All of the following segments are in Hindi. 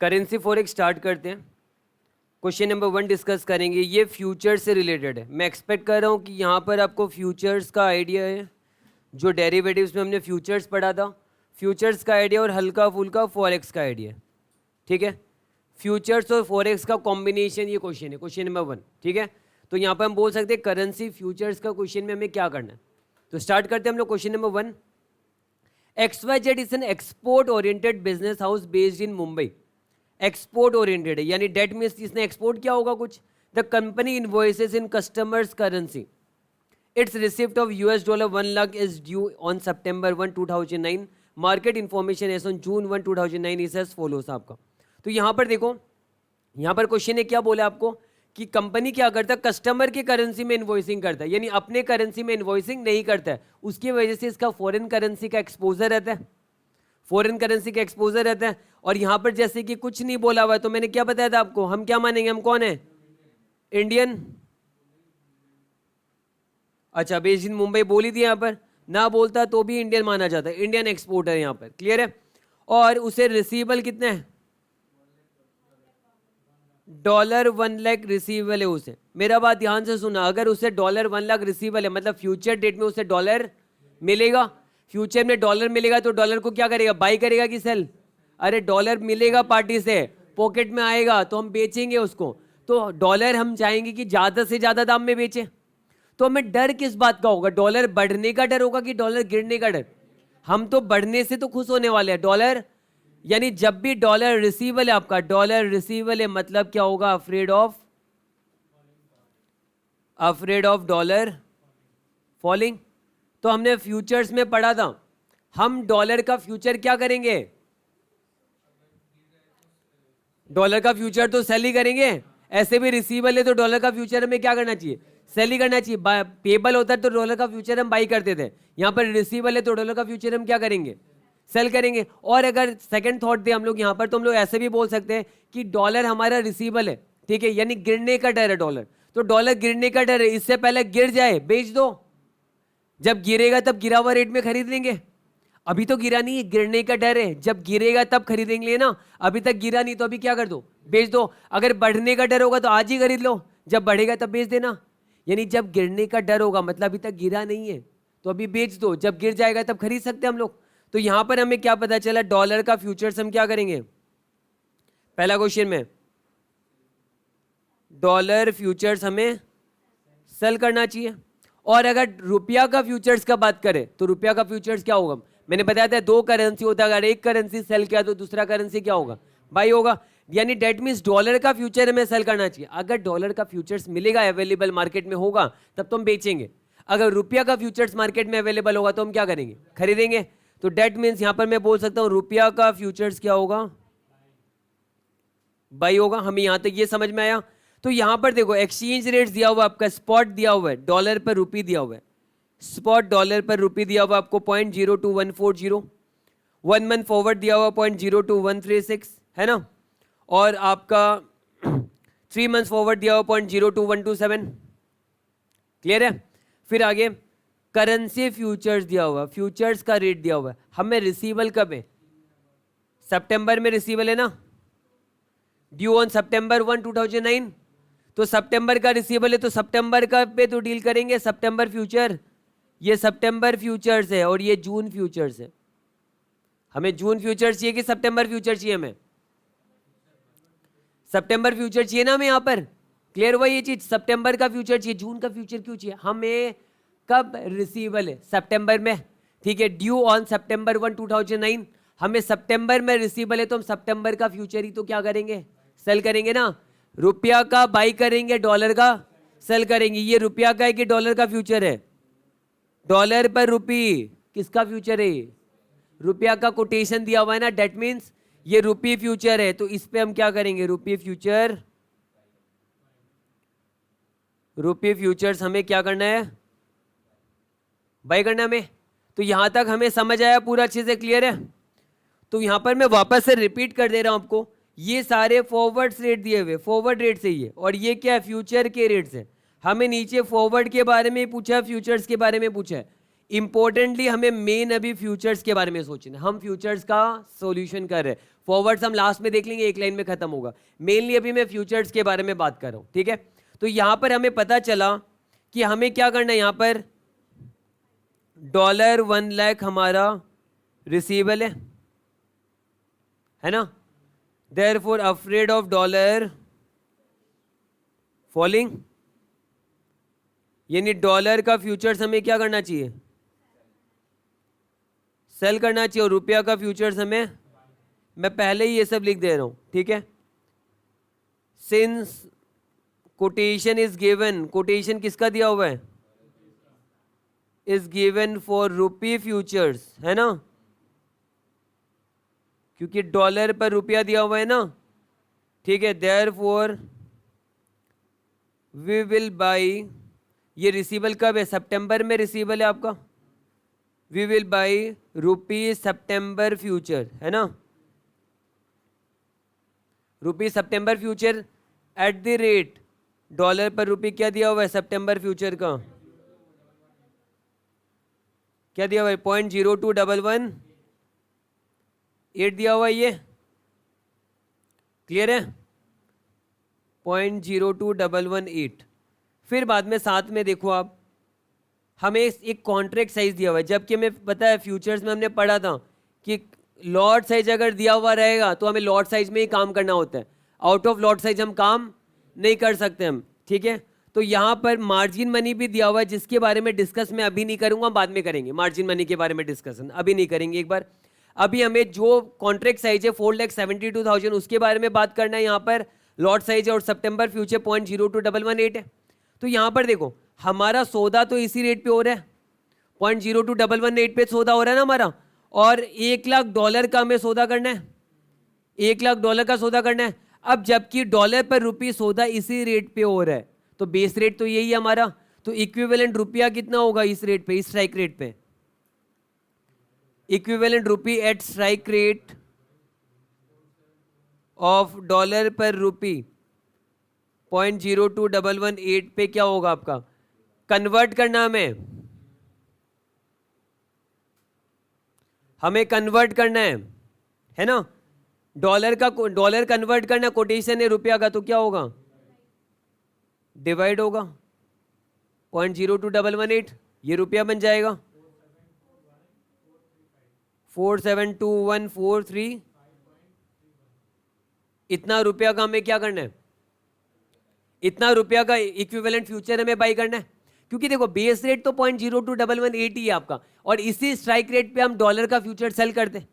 करेंसी फॉरेक्स स्टार्ट करते हैं। क्वेश्चन नंबर 1 डिस्कस करेंगे, ये फ्यूचर से रिलेटेड है। मैं एक्सपेक्ट कर रहा हूँ कि यहाँ पर आपको फ्यूचर्स का आइडिया है, जो डेरिवेटिव्स में हमने फ्यूचर्स पढ़ा था, फ्यूचर्स का आइडिया और हल्का फुल्का फॉरेक्स का आइडिया। ठीक है, फ्यूचर्स और फॉरेक्स का कॉम्बिनेशन ये क्वेश्चन है, क्वेश्चन नंबर 1। ठीक है, तो यहाँ पर हम बोल सकते हैं करेंसी फ्यूचर्स का क्वेश्चन में हमें क्या करना है। तो स्टार्ट करते हैं हम लोग question number 1। XYZ is an export oriented business house based in Mumbai. Export oriented है, यानी डेट मीन्स इसने एक्सपोर्ट किया होगा कुछ। The company invoices in customers currency. It's receipt of $1 1 lakh is due on September 1, 2009। Market information as on June 1, 2009 is as follows आपका। तो यहाँ पर देखो, यहाँ पर क्वेश्चन ने क्या बोला आपको कि कंपनी क्या करता है, कस्टमर की करेंसी में इन्वॉइसिंग करता है, यानी अपने करेंसी में इन्वॉइसिंग नहीं करता है। उसकी वजह से इसका फॉरेन करेंसी का एक्सपोजर रहता है, फॉरेन करेंसी का एक्सपोजर रहता है। और यहाँ पर जैसे कि कुछ नहीं बोला हुआ है, तो मैंने क्या बताया था आपको, हम क्या मानेंगे, हम कौन है, इंडियन। अच्छा, बेस्ड इन मुंबई बोल ही दिया, यहाँ पर ना बोलता तो भी इंडियन माना जाता है, इंडियन एक्सपोर्टर यहाँ पर, क्लियर है। और उसे रिसीवेबल कितने है, $1 लाख रिसीवेबल है उसे। मेरा बात ध्यान से सुना, अगर उसे $1 लाख रिसीवेबल है, मतलब फ्यूचर डेट में उसे डॉलर मिलेगा, फ्यूचर में डॉलर मिलेगा, तो डॉलर को क्या करेगा, बाई करेगा कि सेल। अरे डॉलर मिलेगा पार्टी से, पॉकेट में आएगा तो हम बेचेंगे उसको। तो डॉलर हम चाहेंगे कि ज्यादा से ज्यादा दाम में बेचे। तो हमें डर किस बात का होगा, डॉलर बढ़ने का डर होगा कि डॉलर गिरने का डर। हम तो बढ़ने से तो खुश होने वाले हैं, डॉलर यानी जब भी डॉलर रिसीवेबल है आपका, डॉलर रिसीवेबल है मतलब क्या होगा, अफ्रेड ऑफ डॉलर फॉलिंग। तो हमने फ्यूचर्स में पढ़ा था, हम डॉलर का फ्यूचर क्या करेंगे, डॉलर का फ्यूचर तो सेल ही करेंगे। ऐसे भी रिसीवेबल है तो डॉलर का फ्यूचर हमें क्या करना चाहिए, सेल ही करना चाहिए। पेबल होता है तो डॉलर का फ्यूचर हम बाई करते थे, यहाँ पर रिसीवेबल है तो डॉलर का फ्यूचर हम क्या करेंगे, सेल करेंगे। और अगर सेकंड थॉट दे हम लोग यहाँ पर, तो हम लोग ऐसे भी बोल सकते हैं कि डॉलर हमारा रिसीवेबल है, ठीक है, यानी गिरने का डर है डॉलर। तो डॉलर गिरने का डर है, इससे पहले गिर जाए बेच दो, जब गिरेगा तब गिरा हुआ रेट में खरीद लेंगे। अभी तो गिरा नहीं है, गिरने का डर है, जब गिरेगा तब खरीदेंगे ना। अभी तक गिरा नहीं तो अभी क्या कर दो, बेच दो। अगर बढ़ने का डर होगा तो आज ही खरीद लो, जब बढ़ेगा तब बेच देना। यानी जब गिरने का डर होगा मतलब अभी तक गिरा नहीं है तो अभी बेच दो, जब गिर जाएगा तब खरीद सकते हैं हम लोग। तो यहां पर हमें क्या पता चला, डॉलर का फ्यूचर्स हम क्या करेंगे, पहला क्वेश्चन में डॉलर फ्यूचर्स हमें सेल करना चाहिए। और अगर रुपया का फ्यूचर्स का बात करें तो रुपया का फ्यूचर्स क्या होगा, मैंने बताया था 2 करेंसी होता है, अगर एक करेंसी सेल किया तो दूसरा करेंसी क्या होगा, बाई होगा। यानी डेट मीन्स डॉलर का फ्यूचर हमें सेल करना चाहिए। अगर डॉलर का फ्यूचर्स मिलेगा, अवेलेबल मार्केट में होगा, तब तो हम बेचेंगे। अगर रुपया का फ्यूचर्स मार्केट में अवेलेबल होगा तो हम क्या करेंगे, खरीदेंगे। तो डेट मीन्स यहां पर मैं बोल सकता हूं रुपया का फ्यूचर्स क्या होगा, बाई होगा। हमें यहां तक ये समझ में आया। तो यहां पर देखो एक्सचेंज रेट दिया हुआ आपका, स्पॉट दिया हुआ है, डॉलर पर रुपी दिया हुआ है, स्पॉट डॉलर पर रुपी दिया हुआ आपको 0.02140, 1 मंथ फॉरवर्ड दिया हुआ 0.02136 है ना, और आपका 3 मंथ फॉरवर्ड दिया हुआ 0.02127, क्लियर है। फिर आगे करेंसी फ्यूचर्स दिया हुआ, फ्यूचर्स का रेट दिया हुआ है। हमें रिसीवेबल कब है, सितंबर में रिसीवेबल है ना, ड्यू ऑन September 1, 2009। तो सितंबर का रिसीवेबल है तो सितंबर का पे तो डील करेंगे, सितंबर फ्यूचर, ये सितंबर फ्यूचर्स है और ये जून फ्यूचर्स है। हमें जून फ्यूचर चाहिए कि सितंबर फ्यूचर चाहिए, हमें सितंबर फ्यूचर चाहिए ना हमें। यहां पर क्लियर हुआ ये चीज, सितंबर का फ्यूचर चाहिए, जून का फ्यूचर क्यों चाहिए हमें, कब रिसीवेबल है, सितंबर में, ठीक है, ड्यू ऑन September 1, 2009। हमें सितंबर में रिसीवेबल है तो हम सितंबर का फ्यूचर ही तो क्या करेंगे, सेल करेंगे ना। रुपया का बाई करेंगे, डॉलर का सेल करेंगे। ये रुपया का है कि डॉलर का फ्यूचर है, डॉलर पर रुपी किसका फ्यूचर है, रुपया का कोटेशन दिया हुआ है ना, डेट मीन्स ये रुपी फ्यूचर है। तो इस पे हम क्या करेंगे, रुपी फ्यूचर, रुपी फ्यूचर्स हमें क्या करना है, बाई करना हमें। तो यहां तक हमें समझ आया, पूरा अच्छे से क्लियर है। तो यहां पर मैं वापस से रिपीट कर दे रहा हूं आपको, ये सारे फॉरवर्ड रेट दिए हुए, फॉरवर्ड रेट से ही है, और ये क्या है, फ्यूचर के रेट से। हमें नीचे फॉरवर्ड के बारे में पूछा है, फ्यूचर्स के बारे में पूछा है। इंपॉर्टेंटली हमें मेन अभी फ्यूचर्स के बारे में सोचना है। हम फ्यूचर्स का सॉल्यूशन कर रहे हैं, फॉरवर्ड्स हम लास्ट में देख लेंगे, एक लाइन में खत्म होगा। मेनली अभी मैं फ्यूचर्स के बारे में बात कर रहा हूं, ठीक है। तो यहां पर हमें पता चला कि हमें क्या करना है, यहां पर $1 लाख हमारा रिसीवेबल है ना। Therefore afraid of dollar falling, यानी डॉलर का फ्यूचर्स हमें क्या करना चाहिए, सेल करना चाहिए, और रुपया का फ्यूचर्स हमें, मैं पहले ही ये सब लिख दे रहा हूं, ठीक है। Since quotation is given, quotation किसका दिया हुआ है, is given for rupee futures, है ना, क्योंकि डॉलर पर रुपया दिया हुआ है ना, ठीक है। देयरफॉर वी विल बाई, ये रिसीवल कब है, सितंबर में रिसीवल है आपका, we will buy rupee September future, है ना, rupee September future at the rate, dollar पर रुपी क्या दिया हुआ है सितंबर फ्यूचर का, क्या दिया हुआ है, 0.02118 दिया हुआ है, ये क्लियर है, 0.02118। फिर बाद में साथ में देखो आप, हमें एक कॉन्ट्रैक्ट साइज दिया हुआ है, जबकि हमें पता है फ्यूचर्स में हमने पढ़ा था कि लॉट साइज अगर दिया हुआ रहेगा तो हमें लॉट साइज में ही काम करना होता है, आउट ऑफ लॉट साइज हम काम नहीं कर सकते हम, ठीक है। तो यहाँ पर मार्जिन मनी भी दिया हुआ है, जिसके बारे में डिस्कस मैं अभी नहीं करूंगा, बाद में करेंगे मार्जिन मनी के बारे में डिस्कशन, अभी नहीं करेंगे। एक बार अभी हमें जो कॉन्ट्रैक्ट साइज है 4,72,000 उसके बारे में बात करना है। यहाँ पर लॉट साइज है और सितंबर फ्यूचर 0.02118 है। तो यहाँ पर देखो हमारा सौदा तो इसी रेट पे हो रहा है, 0.02118 पे सौदा हो रहा है ना हमारा, और $1,00,000 का हमें सौदा करना है, $1,00,000 का सौदा करना है। अब जबकि डॉलर पर रुपी सौदा इसी रेट पे हो रहा है, तो बेस रेट तो यही है हमारा, तो इक्विवेलेंट रुपया कितना होगा इस रेट पे, इस स्ट्राइक रेट पे, equivalent rupee at strike rate of dollar पर रुपी 0.02118 पे क्या होगा आपका, कन्वर्ट करना हमें कन्वर्ट करना है ना, डॉलर कन्वर्ट करना, कोटेशन है रुपया का, तो क्या होगा, डिवाइड होगा 0.02118, ये रुपया बन जाएगा 472143। इतना रुपया का हमें क्या करना है, इतना रुपया का इक्विवेलेंट फ्यूचर हमें बाई करना है, क्योंकि देखो बेस रेट तो 0.02118 ही है आपका, और इसी स्ट्राइक रेट पे हम डॉलर का फ्यूचर सेल करते हैं।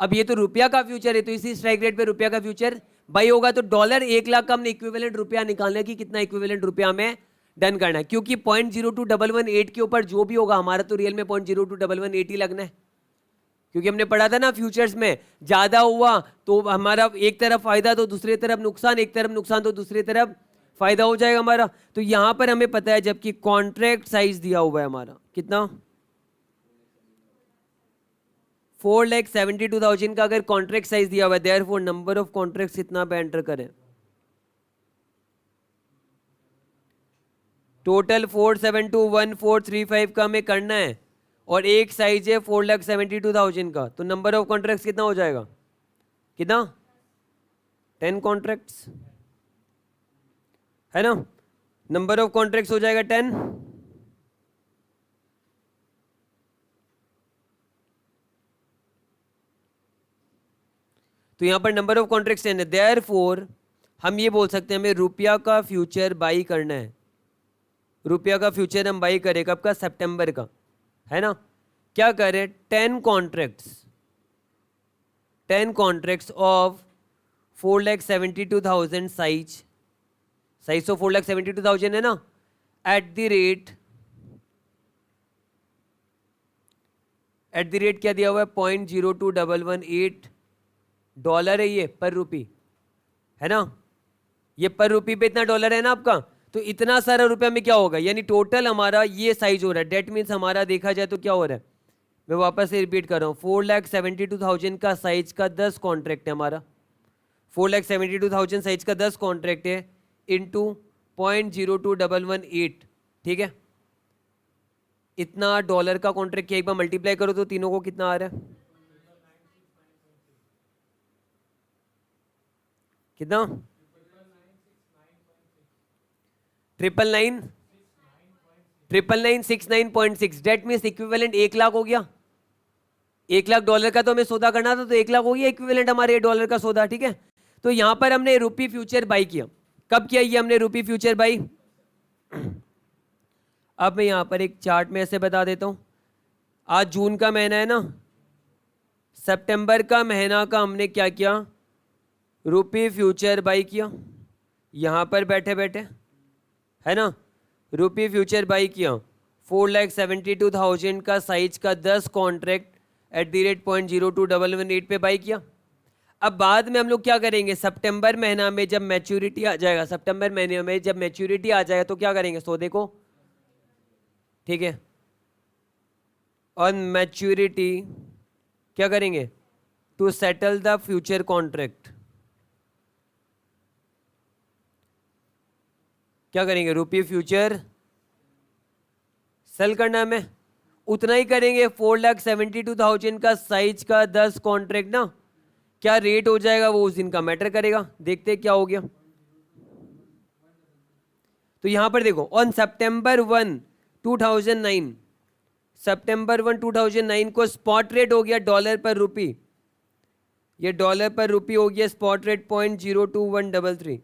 अब ये तो रुपया का फ्यूचर है, तो इसी स्ट्राइक रेट पे रुपया का फ्यूचर बाई होगा, तो डॉलर 1,00,000 का हमने इक्विवेलेंट रुपया निकालना है कि कितना इक्विवेलेंट रुपया हमें डन करना है, क्योंकि 0.02118 के ऊपर जो भी होगा हमारा तो रियल में 0.02118 ही लगना है, क्योंकि हमने पढ़ा था ना फ्यूचर्स में, ज्यादा हुआ तो हमारा एक तरफ फायदा तो दूसरी तरफ नुकसान, एक तरफ नुकसान तो दूसरी तरफ फायदा हो जाएगा हमारा। तो यहां पर हमें पता है जबकि कॉन्ट्रैक्ट साइज दिया हुआ है हमारा कितना, 4,72,000 का अगर कॉन्ट्रैक्ट साइज दिया हुआ है, देयरफॉर नंबर ऑफ कॉन्ट्रैक्ट्स कितना पे एंटर करें, टोटल 4721435 का हमें करना है, और एक साइज है 4,72,000 का, तो नंबर ऑफ कॉन्ट्रैक्ट्स कितना हो जाएगा, कितना, 10 कॉन्ट्रैक्ट्स, है ना, नंबर ऑफ कॉन्ट्रैक्ट्स हो जाएगा 10। तो यहां पर नंबर ऑफ कॉन्ट्रैक्ट्स 10 है, देयरफॉर हम ये बोल सकते हैं हमें रुपया का फ्यूचर बाई करना है, रुपया का फ्यूचर हम बाई करें कब का, सितंबर का, है ना। क्या करें, 10 कॉन्ट्रैक्ट्स ऑफ 4,72,000 साइज तो 4,72,000 है ना, एट द रेट क्या दिया हुआ है, 0.02118 डॉलर है ये पर रुपी, है ना, ये पर रुपी पे इतना डॉलर है ना आपका, तो इतना सारा रुपया में क्या होगा, यानी टोटल हमारा ये साइज हो रहा है, डेट मीन्स हमारा देखा जाए तो क्या हो रहा है, मैं वापस से रिपीट कर रहा हूँ, 4,72,000 का साइज का 10 कॉन्ट्रैक्ट है हमारा, 4,72,000 साइज का 10 कॉन्ट्रैक्ट है इंटू 0.02118, ठीक है। इतना डॉलर का कॉन्ट्रैक्ट किया, एक बार मल्टीप्लाई करो तो तीनों को कितना आ रहा है, कितना, 999,999,696, डेट मीन्स इक्विवेलेंट 1 लाख हो गया। 1 लाख डॉलर का तो हमें सौदा करना था, तो 1 लाख हो गया इक्विवेलेंट हमारे डॉलर का सौदा, ठीक है। तो यहां पर हमने रुपी फ्यूचर बाई किया, कब किया ये हमने रुपी फ्यूचर बाई। अब मैं यहां पर एक चार्ट में ऐसे बता देता हूं, आज जून का महीना है ना, सितंबर का महीना का हमने क्या किया, रुपी फ्यूचर बाई किया, यहां पर बैठे बैठे, है ना, रुपी फ्यूचर बाई किया 4,72,000 का साइज का 10 कॉन्ट्रैक्ट एट दी रेट 0.02118 पे बाई किया। अब बाद में हम लोग क्या करेंगे, सितंबर महीना में जब मैच्योरिटी आ जाएगा, सितंबर महीने में जब मैच्योरिटी आ जाएगा तो क्या करेंगे, सौदे को, ठीक है, ऑन मैच्योरिटी क्या करेंगे, to settle the future contract, क्या करेंगे, रुपी फ्यूचर सेल करना है हमें, उतना ही करेंगे। 4,72,000 का साइज का 10 कॉन्ट्रैक्ट ना, क्या रेट हो जाएगा वो उस दिन का मैटर करेगा, देखते हैं क्या हो गया। तो यहां पर देखो, ऑन सितंबर 1 2009, सितंबर 1 2009 को स्पॉट रेट हो गया डॉलर पर रुपी, ये डॉलर पर रुपी हो गया स्पॉट रेट 0.02133,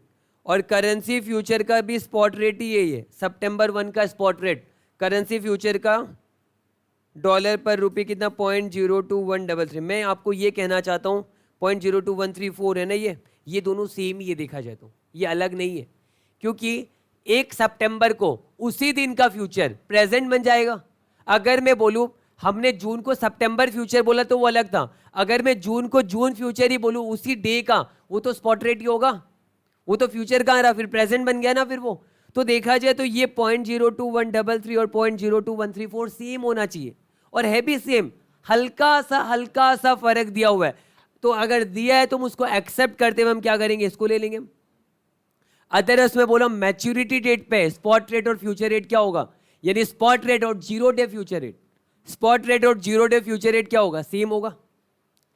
और करेंसी फ्यूचर का भी स्पॉट रेट ही यही है, सितंबर 1 का स्पॉट रेट करेंसी फ्यूचर का डॉलर पर रुपी कितना, 0.02133। मैं आपको ये कहना चाहता हूँ 0.02134 है ना, ये दोनों सेम ही है, देखा जाए तो ये अलग नहीं है, क्योंकि 1 सितंबर को उसी दिन का फ्यूचर प्रेजेंट बन जाएगा। अगर मैं बोलूं हमने जून को सितंबर फ्यूचर बोला तो वो अलग था, अगर मैं जून को जून फ्यूचर ही बोलूं उसी डे का, वो तो स्पॉट रेट ही होगा, वो तो फ्यूचर कहाँ रहा, फिर प्रेजेंट बन गया ना फिर वो। तो देखा जाए तो ये 0.02133 और 0.02134 सेम होना चाहिए, और है भी सेम, हल्का सा फर्क दिया हुआ है। तो अगर दिया है तो हम उसको एक्सेप्ट करते हुए हम क्या करेंगे, इसको ले लेंगे। अदर उसमें बोला मैच्योरिटी डेट पे स्पॉट रेट और फ्यूचर रेट क्या होगा, यानी स्पॉट रेट और 0 day future rate, spot rate और 0 डे फ्यूचर रेट क्या होगा, सेम होगा,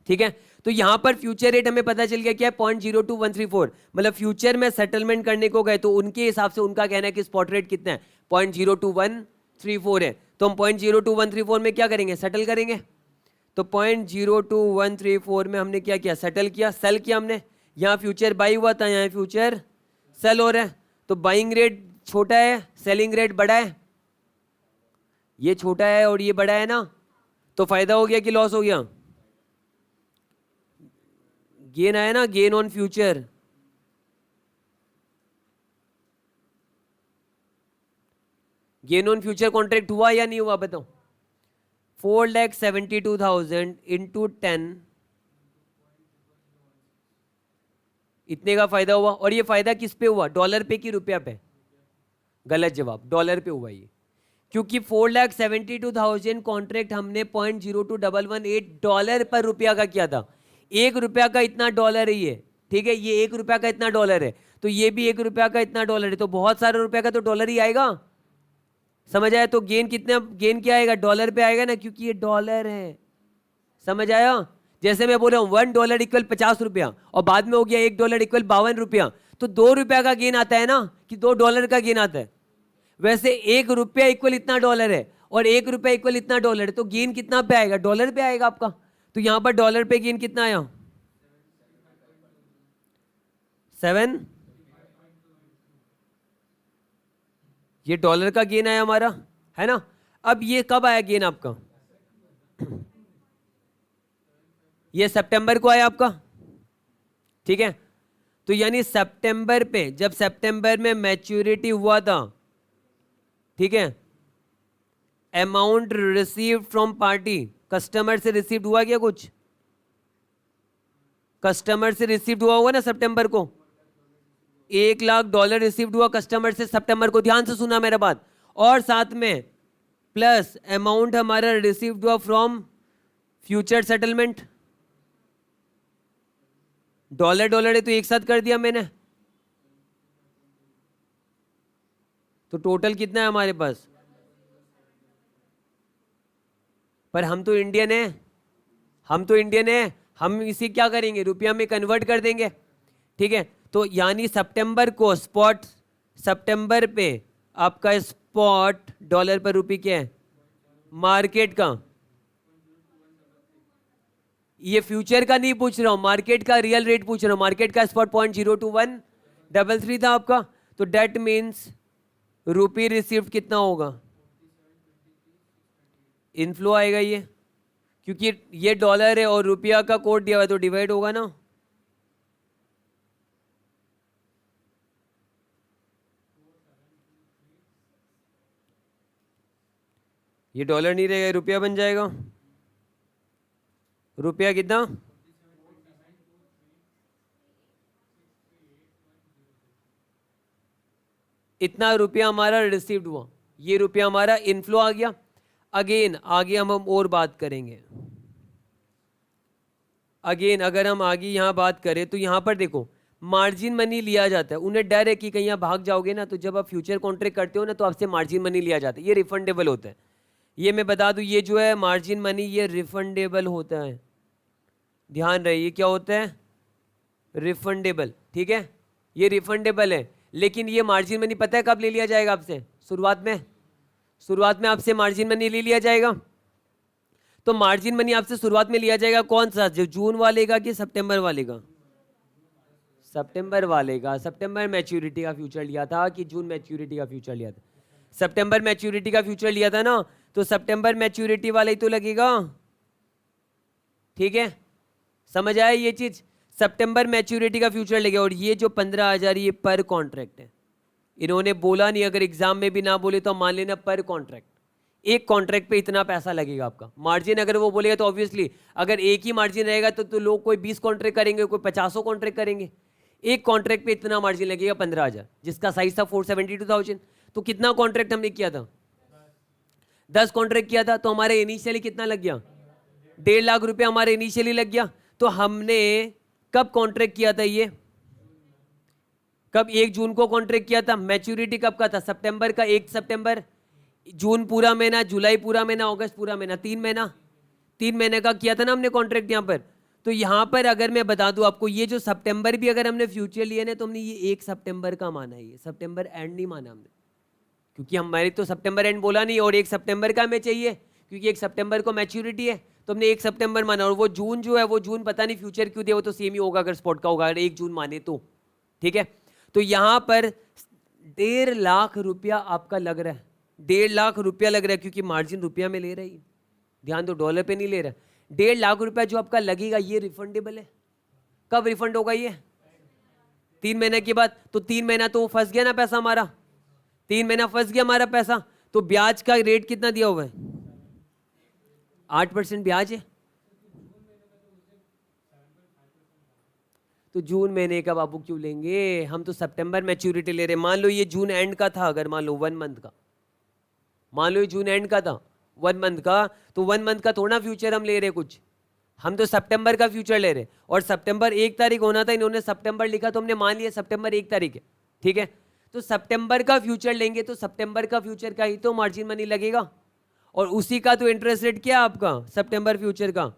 ठीक है। तो यहां पर फ्यूचर रेट हमें पता चल गया क्या है, 0.02134, मतलब फ्यूचर में सेटलमेंट करने को गए तो उनके हिसाब से उनका कहना है कि स्पॉट रेट कितना है, 0.02134 है, तो हम 0.02134 में क्या करेंगे, सेटल करेंगे। तो 0.02134 में हमने क्या किया, सेटल किया, सेल किया हमने, यहाँ फ्यूचर बाई हुआ था, यहाँ फ्यूचर सेल हो रहा है, तो बाइंग रेट छोटा है, सेलिंग रेट बड़ा है, ये छोटा है और ये बड़ा है ना, तो फायदा हो गया कि लॉस हो गया, गेन आया ना, gain on future, gain on future contract हुआ या नहीं हुआ बताओ, 4,72,000 इंटू 10, इतने का फायदा हुआ। और ये फायदा किस पे हुआ, डॉलर पे कि रुपया पे, गलत जवाब, डॉलर पे हुआ ये, क्योंकि 4,72,000 कॉन्ट्रैक्ट हमने 0.02118 डॉलर पर रुपया का किया था, 1 रुपया का इतना डॉलर है ये, ठीक है, ये 1 रुपया का इतना डॉलर है, तो ये भी 1 रुपया का इतना डॉलर है, तो बहुत सारे रुपया का तो डॉलर ही आएगा, समझ आया। तो गेन कितना, गेन क्या आएगा, डॉलर पे आएगा ना, क्योंकि ये डॉलर है, समझ आया। जैसे मैं बोल रहा हूँ $1 इक्वल 50 रुपया, और बाद में हो गया $1 इक्वल 52 रुपया, तो 2 रुपया का गेन आता है ना, कि $2 का गेन आता है। वैसे 1 रुपया इक्वल इतना डॉलर है और 1 रुपया इक्वल इतना डॉलर है, तो गेन कितना पे आएगा, डॉलर पे आएगा आपका। तो यहां पर डॉलर पे गेन कितना आया, 7, ये डॉलर का गेन आया हमारा, है ना। अब ये कब आया गेन आपका, ये सितंबर को आया आपका, ठीक है। तो यानी सितंबर पे, जब सितंबर में मैच्योरिटी हुआ था, ठीक है, amount received from party, customer से रिसीव्ड हुआ क्या कुछ, कस्टमर से रिसीव्ड हुआ होगा ना सितंबर को, $1,00,000 रिसीव्ड हुआ कस्टमर से सितंबर को, ध्यान से सुना मेरा बात, और साथ में प्लस अमाउंट हमारा रिसीव्ड हुआ from future settlement, dollar dollar है तो एक साथ कर दिया मैंने, तो टोटल कितना है हमारे पास, पर हम तो इंडियन है, हम इसे क्या करेंगे, रुपया में कन्वर्ट कर देंगे, ठीक है। तो यानी सितंबर को स्पॉट, सितंबर पे आपका स्पॉट डॉलर पर रुपये क्या है, मार्केट का। ये फ्यूचर का नहीं पूछ रहा हूं, मार्केट का रियल रेट पूछ रहा हूं। मार्केट का स्पॉट 0.02133 था आपका, तो डेट मीन्स रुपी रिसीव्ड कितना होगा, इनफ्लो आएगा ये, क्योंकि ये डॉलर है और रुपया का कोड दिया हुआ है तो डिवाइड होगा ना। ये डॉलर नहीं रहेगा, रुपया बन जाएगा। रुपया कितना, इतना रुपया हमारा रिसीव्ड हुआ, ये रुपया हमारा इनफ्लो आ गया। अगेन आगे हम और बात करेंगे। अगेन अगर हम आगे यहाँ बात करें तो यहाँ पर देखो मार्जिन मनी लिया जाता है, उन्हें डर है कि कहीं आप भाग जाओगे ना, तो जब आप फ्यूचर कॉन्ट्रैक्ट करते हो ना तो आपसे मार्जिन मनी लिया जाता है, ये रिफंडेबल होता है। ये मैं बता दूं, ये जो है मार्जिन मनी ये रिफंडेबल होता है, ध्यान रहे ये क्या होता है, रिफंडेबल, ठीक है। ये रिफंडेबल है, लेकिन ये मार्जिन मनी पता है कब ले लिया जाएगा आपसे, शुरुआत में आपसे मार्जिन मनी ले लिया जाएगा। तो मार्जिन मनी आपसे शुरुआत में लिया जाएगा कौन सा, जो जून वाले का कि सितंबर वाले का, सितंबर वाले का। सितंबर मैच्योरिटी का फ्यूचर लिया था कि जून मैच्योरिटी का फ्यूचर लिया था, सितंबर मैच्योरिटी का फ्यूचर लिया था ना, तो सितंबर मैच्योरिटी वाला ही तो लगेगा, ठीक है। समझ आया ये चीज, सितंबर मैच्योरिटी का फ्यूचर लगेगा। और ये जो 15,000 ये पर कॉन्ट्रैक्ट है, इन्होंने बोला नहीं, अगर एग्जाम में भी ना बोले तो मान लेना पर कॉन्ट्रैक्ट, एक कॉन्ट्रैक्ट पे इतना पैसा लगेगा आपका। मार्जिन अगर वो बोलेगा तो ऑब्वियसली अगर एक ही मार्जिन रहेगा तो लोग कोई 20 कॉन्ट्रैक्ट करेंगे, कोई 50 कॉन्ट्रैक्ट करेंगे। एक कॉन्ट्रैक्ट पे इतना मार्जिन लगेगा 15,000, जिसका साइज था 472,000। तो कितना कॉन्ट्रैक्ट हमने किया था, 10 कॉन्ट्रैक्ट किया था, तो हमारे इनिशियली कितना लग गया, 1.5 लाख रुपए हमारे इनिशियली लग गया। तो हमने कब कॉन्ट्रैक्ट किया था ये, कब, 1 जून को कॉन्ट्रैक्ट किया था। मैच्योरिटी कब का था, सितंबर का, 1 सितंबर। जून पूरा महीना, जुलाई पूरा महीना, अगस्त पूरा महीना, 3 महीने का किया था ना हमने कॉन्ट्रैक्ट यहाँ पर। तो यहाँ पर अगर मैं बता दूं आपको, ये जो सितंबर भी अगर हमने फ्यूचर लिए ना, तो हमने ये 1 सितंबर का माना है, ये सितंबर एंड नहीं माना हमने, क्योंकि हमारे तो सितंबर एंड बोला नहीं, और 1 सितंबर का हमें चाहिए क्योंकि 1 सितंबर को मैच्योरिटी है, तो हमने 1 सितंबर माना। और वो जून जो है, वो जून पता नहीं फ्यूचर क्यों दिया, वो तो सेम ही होगा अगर स्पॉट का होगा, अगर 1 जून माने तो, ठीक है। तो यहाँ पर 1.5 लाख रुपया आपका लग रहा है, 1.5 लाख रुपया लग रहा है, क्योंकि मार्जिन रुपया में ले रही है, ध्यान दो, डॉलर पे नहीं ले रहा। 1.5 लाख रुपया जो आपका लगेगा ये रिफंडेबल है। कब रिफंड होगा ये, 3 महीने के बाद। तो 3 महीना तो फंस गया ना पैसा हमारा, 3 महीना फंस गया हमारा पैसा। तो ब्याज का रेट कितना दिया हुआ है, 8% ब्याज है। तो जून महीने का बाबू क्यों लेंगे, हम तो सितंबर मैच्योरिटी ले रहे। मान लो ये जून एंड का था, अगर मान लो 1 मंथ का, मान लो ये जून एंड का था 1 मंथ का, तो 1 मंथ का थोड़ा फ्यूचर हम ले रहे कुछ, हम तो सितंबर का फ्यूचर ले रहे। और सितंबर 1 तारीख होना था, इन्होंने सितंबर लिखा तो हमने मान लिया सितंबर 1 तारीख है, ठीक है। तो सितंबर का फ्यूचर लेंगे तो सितंबर का फ्यूचर का ही तो मार्जिन मनी लगेगा, और उसी का तो इंटरेस्ट रेट क्या आपका सितंबर फ्यूचर का,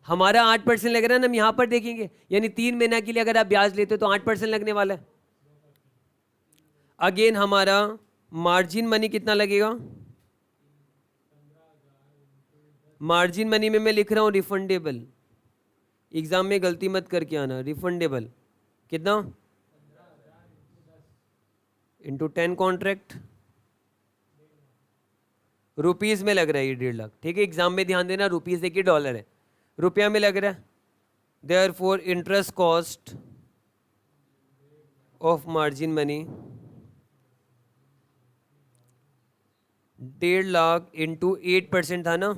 हमारा 8% लग रहा है ना, हम यहां पर देखेंगे। यानी 3 महीना के लिए अगर आप ब्याज लेते हो तो 8% लगने वाला है। अगेन हमारा मार्जिन मनी कितना लगेगा, मार्जिन मनी में मैं लिख रहा हूं रिफंडेबल, एग्जाम में गलती मत करके आना, रिफंडेबल कितना इंटू 10 कॉन्ट्रैक्ट, रुपीज में लग रहा है ये 1.5 लाख, ठीक है। एग्जाम में ध्यान देना, रुपीज देखिए डॉलर है, रुपया में लग रहा है। Therefore interest cost of margin money 1.5 lakh into 8% था ना,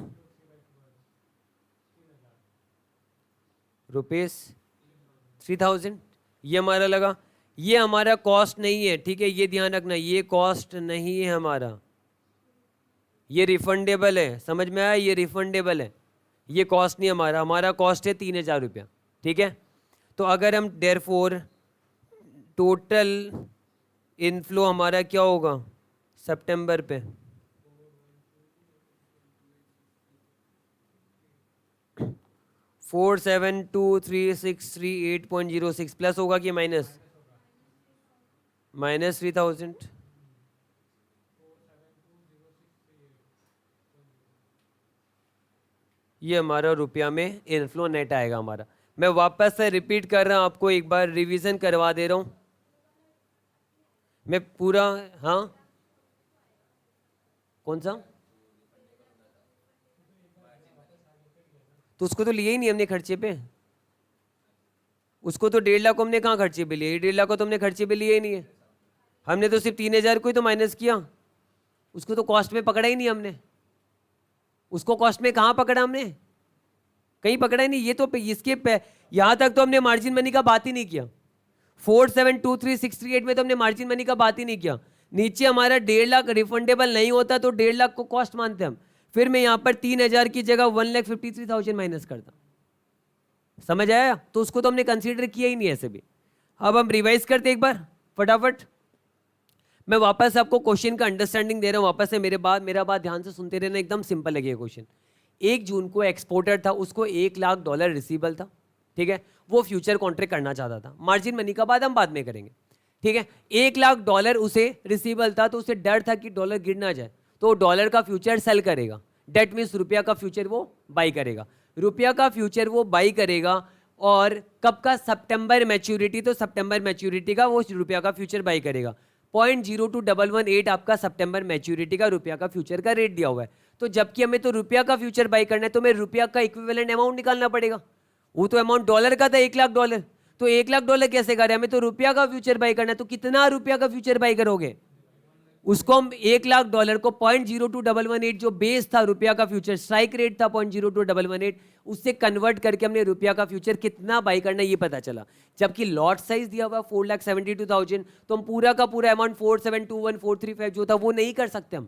रुपीज 3000, ये हमारा लगा। ये हमारा कॉस्ट नहीं है, ठीक है, ये ध्यान रखना, ये कॉस्ट नहीं है हमारा, ये रिफंडेबल है, समझ में आया, ये रिफंडेबल है, ये कॉस्ट नहीं हमारा, हमारा कॉस्ट है 3,000 रुपया, ठीक है। तो अगर हम देयरफॉर टोटल इनफ्लो हमारा क्या होगा सितंबर पे, 472363.06 प्लस होगा कि माइनस? माइनस 3000। ये हमारा रुपया में इनफ्लो नेट आएगा हमारा। मैं वापस से रिपीट कर रहा हूं, आपको एक बार रिवीजन करवा दे रहा हूं मैं पूरा। हाँ, कौन सा? तो उसको तो लिया ही नहीं हमने खर्चे पे। उसको तो 1.5 लाख को हमने कहाँ खर्चे पे लिए? 1.5 लाख को तो हमने खर्चे पे लिए ही नहीं है। हमने तो सिर्फ 3000 को ही तो माइनस किया, उसको तो कॉस्ट में पकड़ा ही नहीं हमने। उसको कॉस्ट में कहाँ पकड़ा हमने? कहीं पकड़ा ही नहीं। ये तो इसके यहां तक तो हमने मार्जिन मनी का बात ही नहीं किया। 4723,638 में तो हमने मार्जिन मनी का बात ही नहीं किया। नीचे हमारा 1.5 लाख रिफंडेबल नहीं होता तो 1.5 लाख को कॉस्ट मानते हम। फिर मैं यहां पर 3000 की जगह 1,53,000 माइनस करता। समझ आया? तो उसको तो हमने कंसीडर किया ही नहीं ऐसे भी। अब हम रिवाइज करते एक बार फटाफट। मैं वापस आपको क्वेश्चन का अंडरस्टैंडिंग दे रहा हूं, वापस से मेरा बात ध्यान से सुनते रहना, एकदम सिंपल है ये क्वेश्चन। 1 जून को एक्सपोर्टर था, उसको $1 लाख रिसीवेबल था, ठीक है। वो फ्यूचर कॉन्ट्रैक्ट करना चाहता था। मार्जिन मनी का बात हम बाद में करेंगे, ठीक है। $1 लाख उसे रिसीवेबल था, तो उसे डर था कि डॉलर गिर ना जाए, तो डॉलर का फ्यूचर सेल करेगा। डेट मीन्स रुपया का फ्यूचर वो बाई करेगा। रुपया का फ्यूचर वो बाई करेगा और कब का? सितंबर मैच्योरिटी, तो सितंबर मैच्योरिटी का वो रुपया का फ्यूचर बाई करेगा। 0.02118 आपका सितंबर मैच्योरिटी का रुपया का फ्यूचर का रेट दिया हुआ है। तो जबकि हमें तो रुपया का फ्यूचर बाई करना है, तो हमें रुपया का इक्विवेलेंट अमाउंट निकालना पड़ेगा। वो तो अमाउंट डॉलर का था $1 लाख, तो $1 लाख कैसे करें? हमें तो रुपया का फ्यूचर बाई करना है। तो कितना रुपया का फ्यूचर बाई करोगे? उसको हम $1 लाख को 0.02118 जो बेस था रुपया का फ्यूचर, स्ट्राइक रेट था 0.02118, उससे कन्वर्ट करके हमने रुपया का फ्यूचर कितना बाई करना है ये पता चला। जबकि लॉट साइज दिया हुआ 4,72,000, तो हम पूरा का पूरा अमाउंट 4721,435 जो था वो नहीं कर सकते।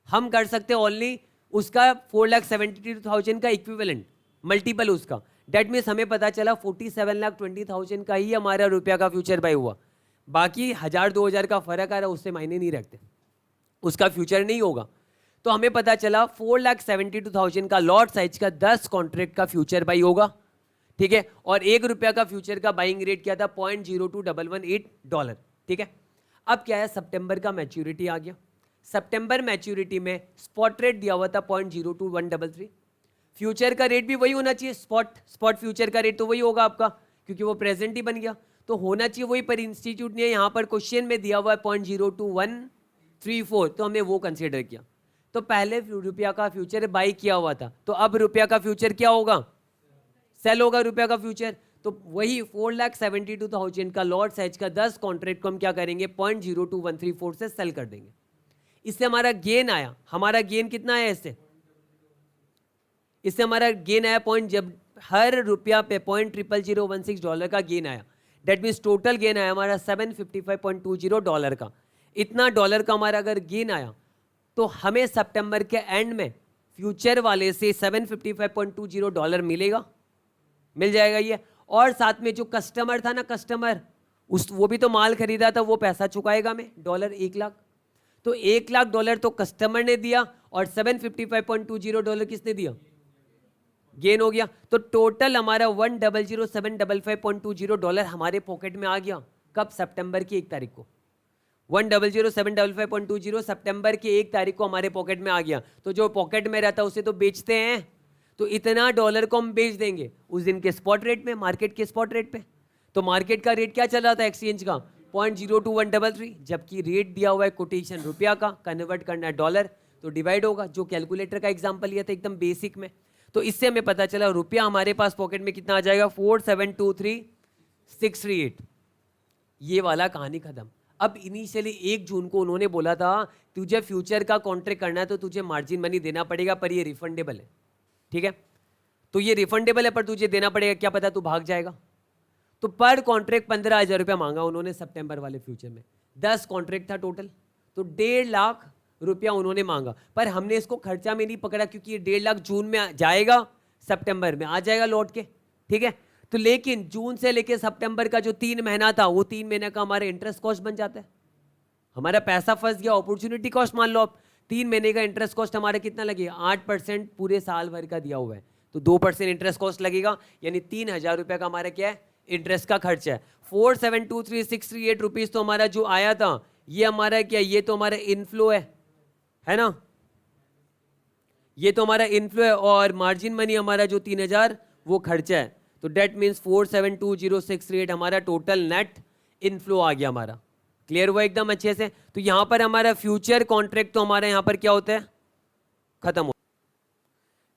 हम कर सकते ओनली उसका 4,72,000 का इक्विवेलेंट मल्टीपल उसका। डेट मीन्स हमें पता चला 47,20,000 का ही हमारा रुपया का फ्यूचर बाई हुआ। बाकी 1000-2000 का फर्क आ रहा है, उससे मायने नहीं रखते, उसका फ्यूचर नहीं होगा। तो हमें पता चला 4,72,000 का लॉट साइज का 10 कॉन्ट्रैक्ट का फ्यूचर बाई होगा, ठीक है। और $1 का फ्यूचर का बाइंग रेट क्या था? $0.02118, ठीक है। अब क्या है, सितंबर का मैच्योरिटी आ गया। सितंबर मैच्योरिटी में स्पॉट रेट दिया हुआ था 0.02133। फ्यूचर का रेट भी वही होना चाहिए, स्पॉट फ्यूचर का रेट तो वही होगा आपका, क्योंकि वो प्रेजेंट ही बन गया, तो होना चाहिए वही। पर इंस्टीट्यूट ने यहाँ पर क्वेश्चन में दिया हुआ है 0.02134, तो हमने वो कंसीडर किया। तो पहले रुपया का फ्यूचर बाई किया हुआ था, तो अब रुपया का फ्यूचर क्या होगा? सेल होगा रुपया का फ्यूचर। तो वही 4,72,000 का लॉट साइज का 10 कॉन्ट्रैक्ट को हम क्या करेंगे? 0.02134 से सेल कर देंगे। इससे हमारा गेन आया, हमारा गेन कितना है? इससे हमारा गेन आया जब हर रुपया पे $0.00016 का गेन आया। डेट मीन्स टोटल गेन आया हमारा $755.20 का। इतना डॉलर का हमारा अगर गेन आया, तो हमें सितंबर के एंड में फ्यूचर वाले से $755.20 मिलेगा, मिल जाएगा ये। और साथ में जो कस्टमर था ना, कस्टमर वो भी तो माल खरीदा था, वो पैसा चुकाएगा हमें $1 लाख। तो $1 लाख तो कस्टमर ने दिया और $755.20 किसने दिया? गेन हो गया। तो टोटल हमारा $1,00755.20 हमारे पॉकेट में आ गया। कब? सितंबर की 1 तारीख को। 1,00755.20 सितंबर की 1 तारीख को हमारे पॉकेट में आ गया। तो जो पॉकेट में रहता है उसे तो बेचते हैं, तो इतना डॉलर को हम बेच देंगे उस दिन के स्पॉट रेट में, मार्केट के स्पॉट रेट पे। तो मार्केट का रेट क्या चल रहा था एक्सचेंज का? 0.02133, जबकि रेट दिया हुआ है कोटेशन रुपया का, कन्वर्ट करना है डॉलर, तो डिवाइड होगा। जो कैलकुलेटर का एग्जाम्पल लिया था एकदम बेसिक में, तो इससे हमें पता चला रुपया हमारे पास पॉकेट में कितना आ जाएगा? 4,723,638। ये वाला कहानी खत्म। अब इनिशियली 1 जून को उन्होंने बोला था तुझे फ्यूचर का कॉन्ट्रैक्ट करना है तो तुझे मार्जिन मनी देना पड़ेगा, पर ये रिफंडेबल है, ठीक है। तो ये रिफंडेबल है पर तुझे देना पड़ेगा, क्या पता तू भाग जाएगा। तो पर कॉन्ट्रैक्ट 15,000 मांगा उन्होंने सितंबर वाले फ्यूचर में। 10 कॉन्ट्रैक्ट था टोटल, तो $1.5 लाख उन्होंने मांगा। पर हमने इसको खर्चा में नहीं पकड़ा, क्योंकि ये 1.5 लाख जून में जाएगा, सितंबर में आ जाएगा लौट के, ठीक है। तो लेकिन जून से लेके सितंबर का जो 3 महीना था, वो 3 महीने का हमारा इंटरेस्ट कॉस्ट बन जाता है। हमारा पैसा फंस गया, अपॉर्चुनिटी कॉस्ट मान लो आप। 3 महीने का इंटरेस्ट कॉस्ट हमारा कितना लगे? 8% पूरे साल भर का दिया हुआ है। तो 2% इंटरेस्ट कॉस्ट लगेगा, यानी 3,000 रुपये का हमारा क्या है, इंटरेस्ट का खर्च है। 4723638 रुपीज़ तो हमारा जो आया था, ये हमारा क्या, ये तो हमारा इनफ्लो है ना, ये तो हमारा इनफ्लो है, और मार्जिन मनी हमारा जो 3,000 वो खर्चा है। तो डेट मीन्स 4720638 हमारा टोटल नेट इनफ्लो आ गया हमारा। क्लियर हुआ एकदम अच्छे से। तो यहां पर हमारा फ्यूचर कॉन्ट्रैक्ट तो हमारा यहां पर क्या होता है, खत्म हो।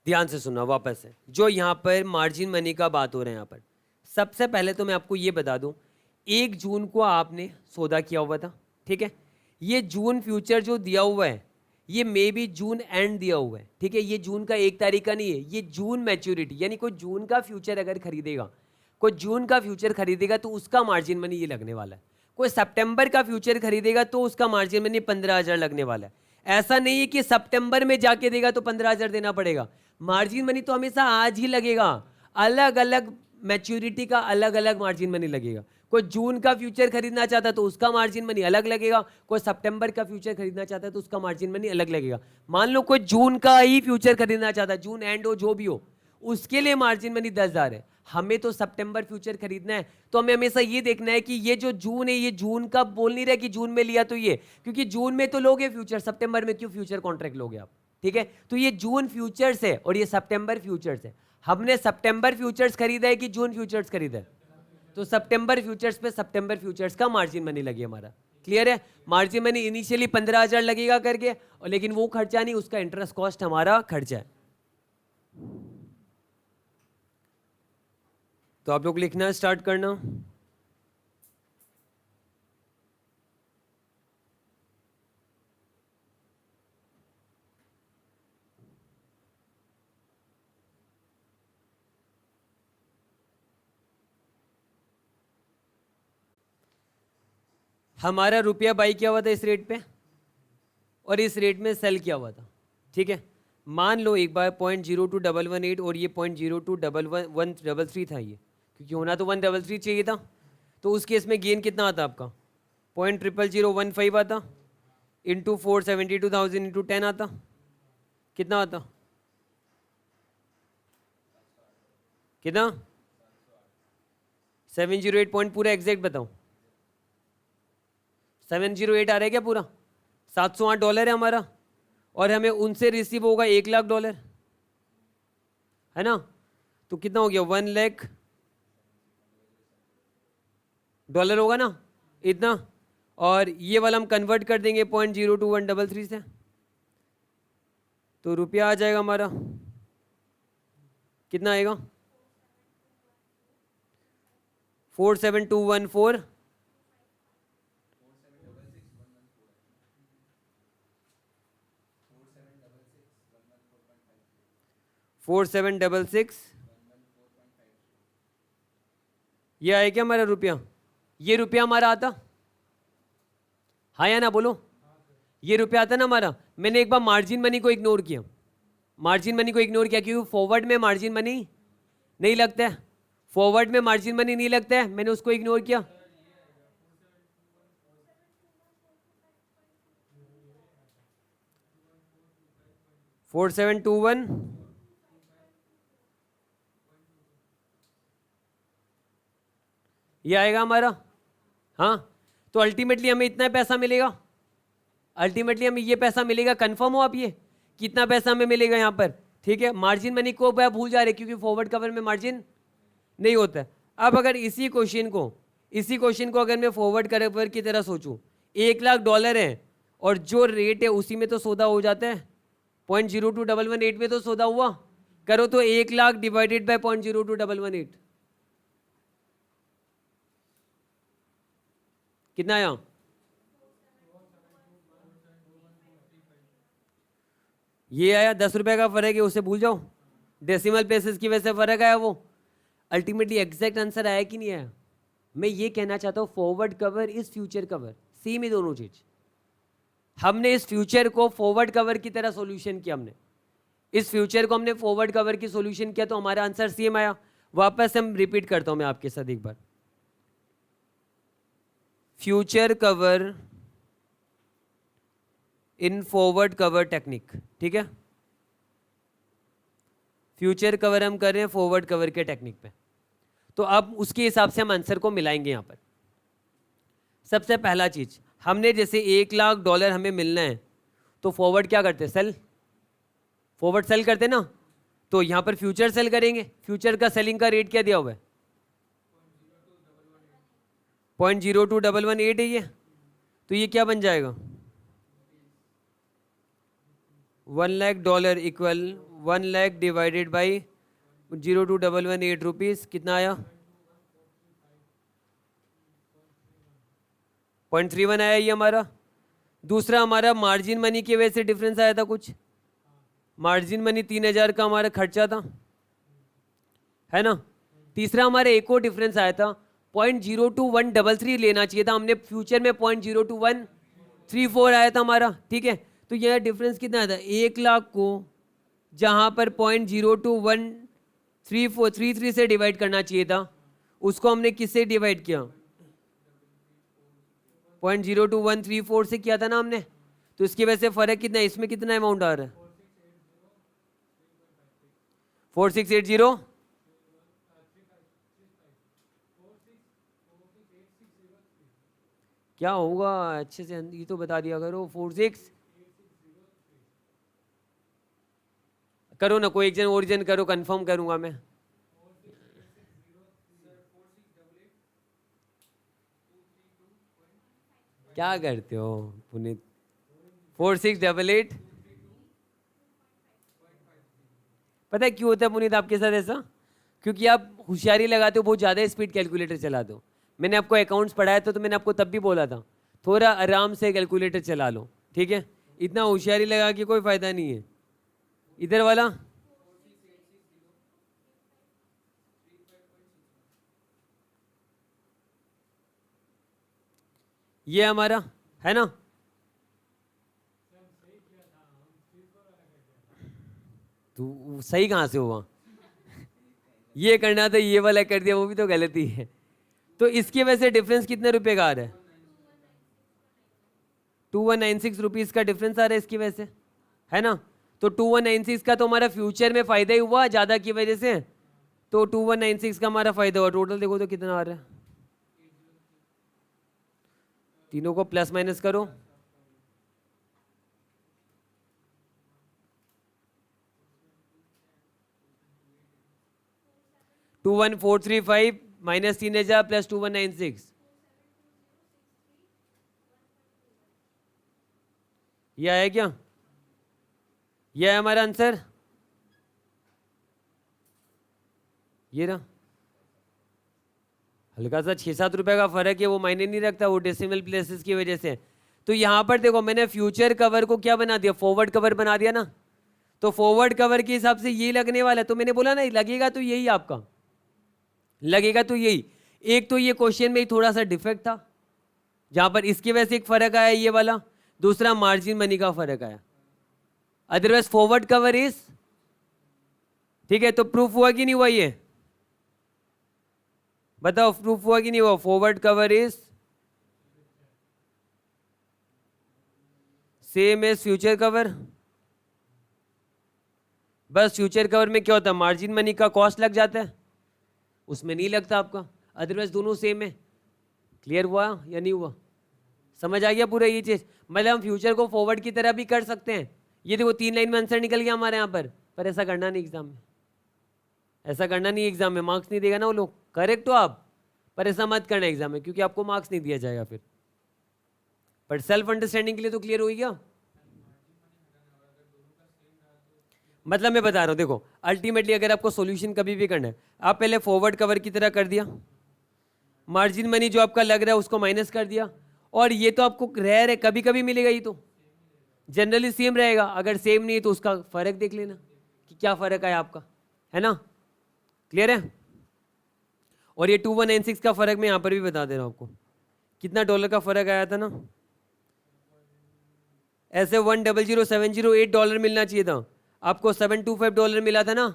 ध्यान से सुनना वापस से, जो यहां पर मार्जिन मनी का बात हो रहा है, यहां पर सबसे पहले तो मैं आपको ये बता दूं, 1 जून को आपने सौदा किया हुआ था, ठीक है। ये जून फ्यूचर जो दिया हुआ है, ये मे बी जून एंड दिया हुआ है, ठीक है। ये जून का 1 तारीख का नहीं है, ये जून मैच्योरिटी, यानी कोई जून का फ्यूचर अगर खरीदेगा, कोई जून का फ्यूचर खरीदेगा तो उसका मार्जिन मनी ये लगने वाला है। कोई सितंबर का फ्यूचर खरीदेगा तो उसका मार्जिन मनी 15,000 लगने वाला है। ऐसा नहीं है कि सितंबर में जाके देगा तो 15,000 देना पड़ेगा। मार्जिन मनी तो हमेशा आज ही लगेगा, अलग अलग मैच्योरिटी का अलग अलग मार्जिन मनी लगेगा। कोई जून का फ्यूचर खरीदना चाहता है तो उसका मार्जिन मनी अलग लगेगा, कोई सितंबर का फ्यूचर खरीदना चाहता है तो उसका मार्जिन मनी अलग लगेगा। मान लो कोई जून का ही फ्यूचर खरीदना चाहता है, जून एंड हो जो भी हो, उसके लिए मार्जिन मनी 10,000 है। हमें तो सितंबर फ्यूचर खरीदना है, तो हमें हमेशा ये देखना है कि ये जो जून है, ये जून का बोल नहीं रहा कि जून में लिया तो ये, क्योंकि जून में तो लोगे फ्यूचर, सितंबर में क्यों फ्यूचर कॉन्ट्रैक्ट लोगे आप, ठीक है। तो ये जून फ्यूचर्स है और ये सितंबर फ्यूचर्स है। हमने सितंबर फ्यूचर्स खरीदा है कि जून फ्यूचर्स खरीदा है, तो सितंबर फ्यूचर्स पे सितंबर फ्यूचर्स का मार्जिन मनी लगे हमारा। क्लियर है। मार्जिन मनी इनिशियली 15,000 लगेगा करके, और लेकिन वो खर्चा नहीं, उसका इंटरेस्ट कॉस्ट हमारा खर्चा है। तो आप लोग लिखना स्टार्ट करना। हमारा रुपया बाई किया हुआ था इस रेट पे, और इस रेट में सेल किया हुआ था, ठीक है। मान लो एक बार 0.02118 और ये 0.02113 था ये, क्योंकि होना तो 133 चाहिए था। तो उस केस में गेन कितना आता आपका, 0.00015 आता, इंटू 472,000 इंटू 10 आता, कितना आता, कितना 708 पॉइंट, पूरा एग्जैक्ट बताओ, 708 आ रहा है क्या पूरा, $708 है हमारा, और हमें उनसे रिसीव होगा $1,00,000, है ना। तो कितना हो गया, $1,00,000 होगा ना इतना, और ये वाला हम कन्वर्ट कर देंगे 0.02133 से, तो रुपया आ जाएगा हमारा, कितना आएगा, 47214, 4766, ये आया क्या हमारा रुपया, ये रुपया हमारा आता, हाँ या ना बोलो, ये रुपया आता ना हमारा। मैंने एक बार मार्जिन मनी को इग्नोर किया, मार्जिन मनी को इग्नोर किया क्योंकि फॉरवर्ड में मार्जिन मनी नहीं लगता है, फॉरवर्ड में मार्जिन मनी नहीं लगता है, मैंने उसको इग्नोर किया। $4721, ये आएगा हमारा, हाँ। तो अल्टीमेटली हमें इतना पैसा मिलेगा, अल्टीमेटली हमें ये पैसा मिलेगा, कंफर्म हो आप, ये कितना पैसा हमें मिलेगा यहाँ पर, ठीक है। मार्जिन मनी को भूल जा रहे क्योंकि फॉरवर्ड कवर में मार्जिन नहीं होता है। अब अगर इसी क्वेश्चन को अगर मैं फॉरवर्ड कवर की तरह सोचूं, $1,00,000 है और जो रेट है उसी में तो सौदा हो जाता है, 0.02118 में तो सौदा हुआ, करो तो 1,00,000 डिवाइडेड बाय 0.02118, कितना आया, ये आया, 10 रुपए का फर्क है, उसे भूल जाओ, डेसिमल प्लेसेस की वजह से फर्क आया वो। अल्टीमेटली एग्जैक्ट आंसर आया कि नहीं आया। मैं ये कहना चाहता हूँ forward cover is future cover, same ही दोनों चीज। हमने इस फ्यूचर को फॉरवर्ड कवर की तरह सॉल्यूशन किया, हमने इस फ्यूचर को हमने फॉरवर्ड कवर की सॉल्यूशन किया, तो हमारा आंसर सेम आया। वापस हम रिपीट करता हूं मैं आपके साथ एक बार, future cover in forward cover technique, ठीक है। फ्यूचर कवर हम कर रहे हैं फॉरवर्ड कवर के टेक्निक पे। तो अब उसके हिसाब से हम आंसर को मिलाएंगे यहाँ पर। सबसे पहला चीज, हमने जैसे $1,00,000 हमें मिलना है, तो फॉरवर्ड क्या करते हैं, सेल, फॉरवर्ड सेल करते ना, तो यहाँ पर फ्यूचर सेल करेंगे। फ्यूचर का सेलिंग का रेट क्या दिया हुआ है, 0.02118 है ये। तो ये क्या बन जाएगा, $1,00,000 इक्वल 1,00,000 डिवाइडेड बाई 0.218 रुपीज़, कितना आया, 0.31 आया ये हमारा। दूसरा हमारा मार्जिन मनी की वजह से डिफरेंस आया था कुछ, मार्जिन मनी 3,000 का हमारा खर्चा था, है ना। तीसरा हमारा एक और डिफरेंस आया था, 0.02133 लेना चाहिए था, हमने फ्यूचर में 0.02134 आया था हमारा, ठीक है। तो यह डिफरेंस कितना आया था, 1,00,000 को जहां पर 0.02133 से डिवाइड करना चाहिए था, उसको हमने किससे डिवाइड किया, 0.02134 से किया था ना हमने। तो इसकी वजह से फर्क कितना है, इसमें कितना अमाउंट आ रहा है, 4680, क्या होगा अच्छे से ये तो बता दिया करो, 46 करो ना, कोई एक जन ओरिजिन करो, कंफर्म करूंगा मैं। क्या करते हो पुनीत, 4688। पता है क्यों होता है पुनीत आपके साथ ऐसा, क्योंकि आप होशियारी लगाते हो, बहुत ज़्यादा स्पीड कैलकुलेटर चलाते हो। मैंने आपको अकाउंट्स पढ़ाया था, तो मैंने आपको तब भी बोला था थोड़ा आराम से कैलकुलेटर चला लो, ठीक है। इतना होशियारी लगा के कोई फ़ायदा नहीं है। इधर वाला ये हमारा है ना, तो सही कहाँ से हुआ, ये करना था, ये वाला कर दिया, वो भी तो गलती है। तो इसकी वजह से डिफरेंस कितने रुपए का आ रहा है, 2196 रुपीज़ का डिफरेंस आ रहा है इसकी वजह से, है ना। तो 2196 का तो हमारा फ्यूचर में फ़ायदा ही हुआ ज़्यादा की वजह से, तो 2196 का हमारा फ़ायदा हुआ। टोटल देखो तो कितना आ रहा है, तीनों को प्लस माइनस करो, 21,435 माइनस 3,000 प्लस 2196, ये आया क्या, ये है हमारा आंसर, ये ना। हल्का सा 6-7 रुपए का फर्क है, वो मायने नहीं रखता, वो डेसिमल प्लेसेस की वजह से। तो यहाँ पर देखो मैंने फ्यूचर कवर को क्या बना दिया, फॉरवर्ड कवर बना दिया ना। तो फॉरवर्ड कवर के हिसाब से ये लगने वाला है, तो मैंने बोला ना लगेगा तो यही आपका लगेगा, तो यही। एक तो ये क्वेश्चन में ही थोड़ा सा डिफेक्ट था, जहां पर इसकी वजह से एक फर्क आया ये वाला, दूसरा मार्जिन मनी का फर्क आया, अदरवाइज फॉरवर्ड कवर इज, ठीक है। तो प्रूफ हुआ कि नहीं हुआ, ये बताओ प्रूफ हुआ कि नहीं हुआ, forward cover is same as future cover. बस फ्यूचर कवर में क्या होता है, मार्जिन मनी का कॉस्ट लग जाता है, उसमें नहीं लगता आपका, अदरवाइज दोनों सेम है। क्लियर हुआ या नहीं हुआ, समझ आ गया पूरा ये चीज। मतलब हम फ्यूचर को फॉरवर्ड की तरह भी कर सकते हैं। ये देखो 3 लाइन में आंसर निकल गया हमारे यहाँ पर ऐसा करना नहीं एग्जाम में, ऐसा करना नहीं एग्जाम में, मार्क्स नहीं देगा ना वो लोग। करेक्ट हो आप, पर ऐसा मत करना एग्जाम में, क्योंकि आपको मार्क्स नहीं दिया जाएगा फिर। बट सेल्फ अंडरस्टैंडिंग के लिए तो क्लियर हो गया। मतलब मैं बता रहा हूँ, देखो अल्टीमेटली अगर आपको सॉल्यूशन कभी भी करना है, आप पहले फॉरवर्ड कवर की तरह कर दिया, मार्जिन मनी जो आपका लग रहा है उसको माइनस कर दिया, और ये तो आपको रेयर है, कभी कभी मिलेगा, ये तो जनरली सेम रहेगा। अगर सेम नहीं है तो उसका फर्क देख लेना कि क्या फर्क आया आपका, है ना। क्लियर है। और ये 2196 का फर्क मैं यहाँ पर भी बता दे रहा हूँ आपको, कितना डॉलर का फर्क आया था ना। ऐसे $1,00,708 मिलना चाहिए था, आपको $725 मिला था ना,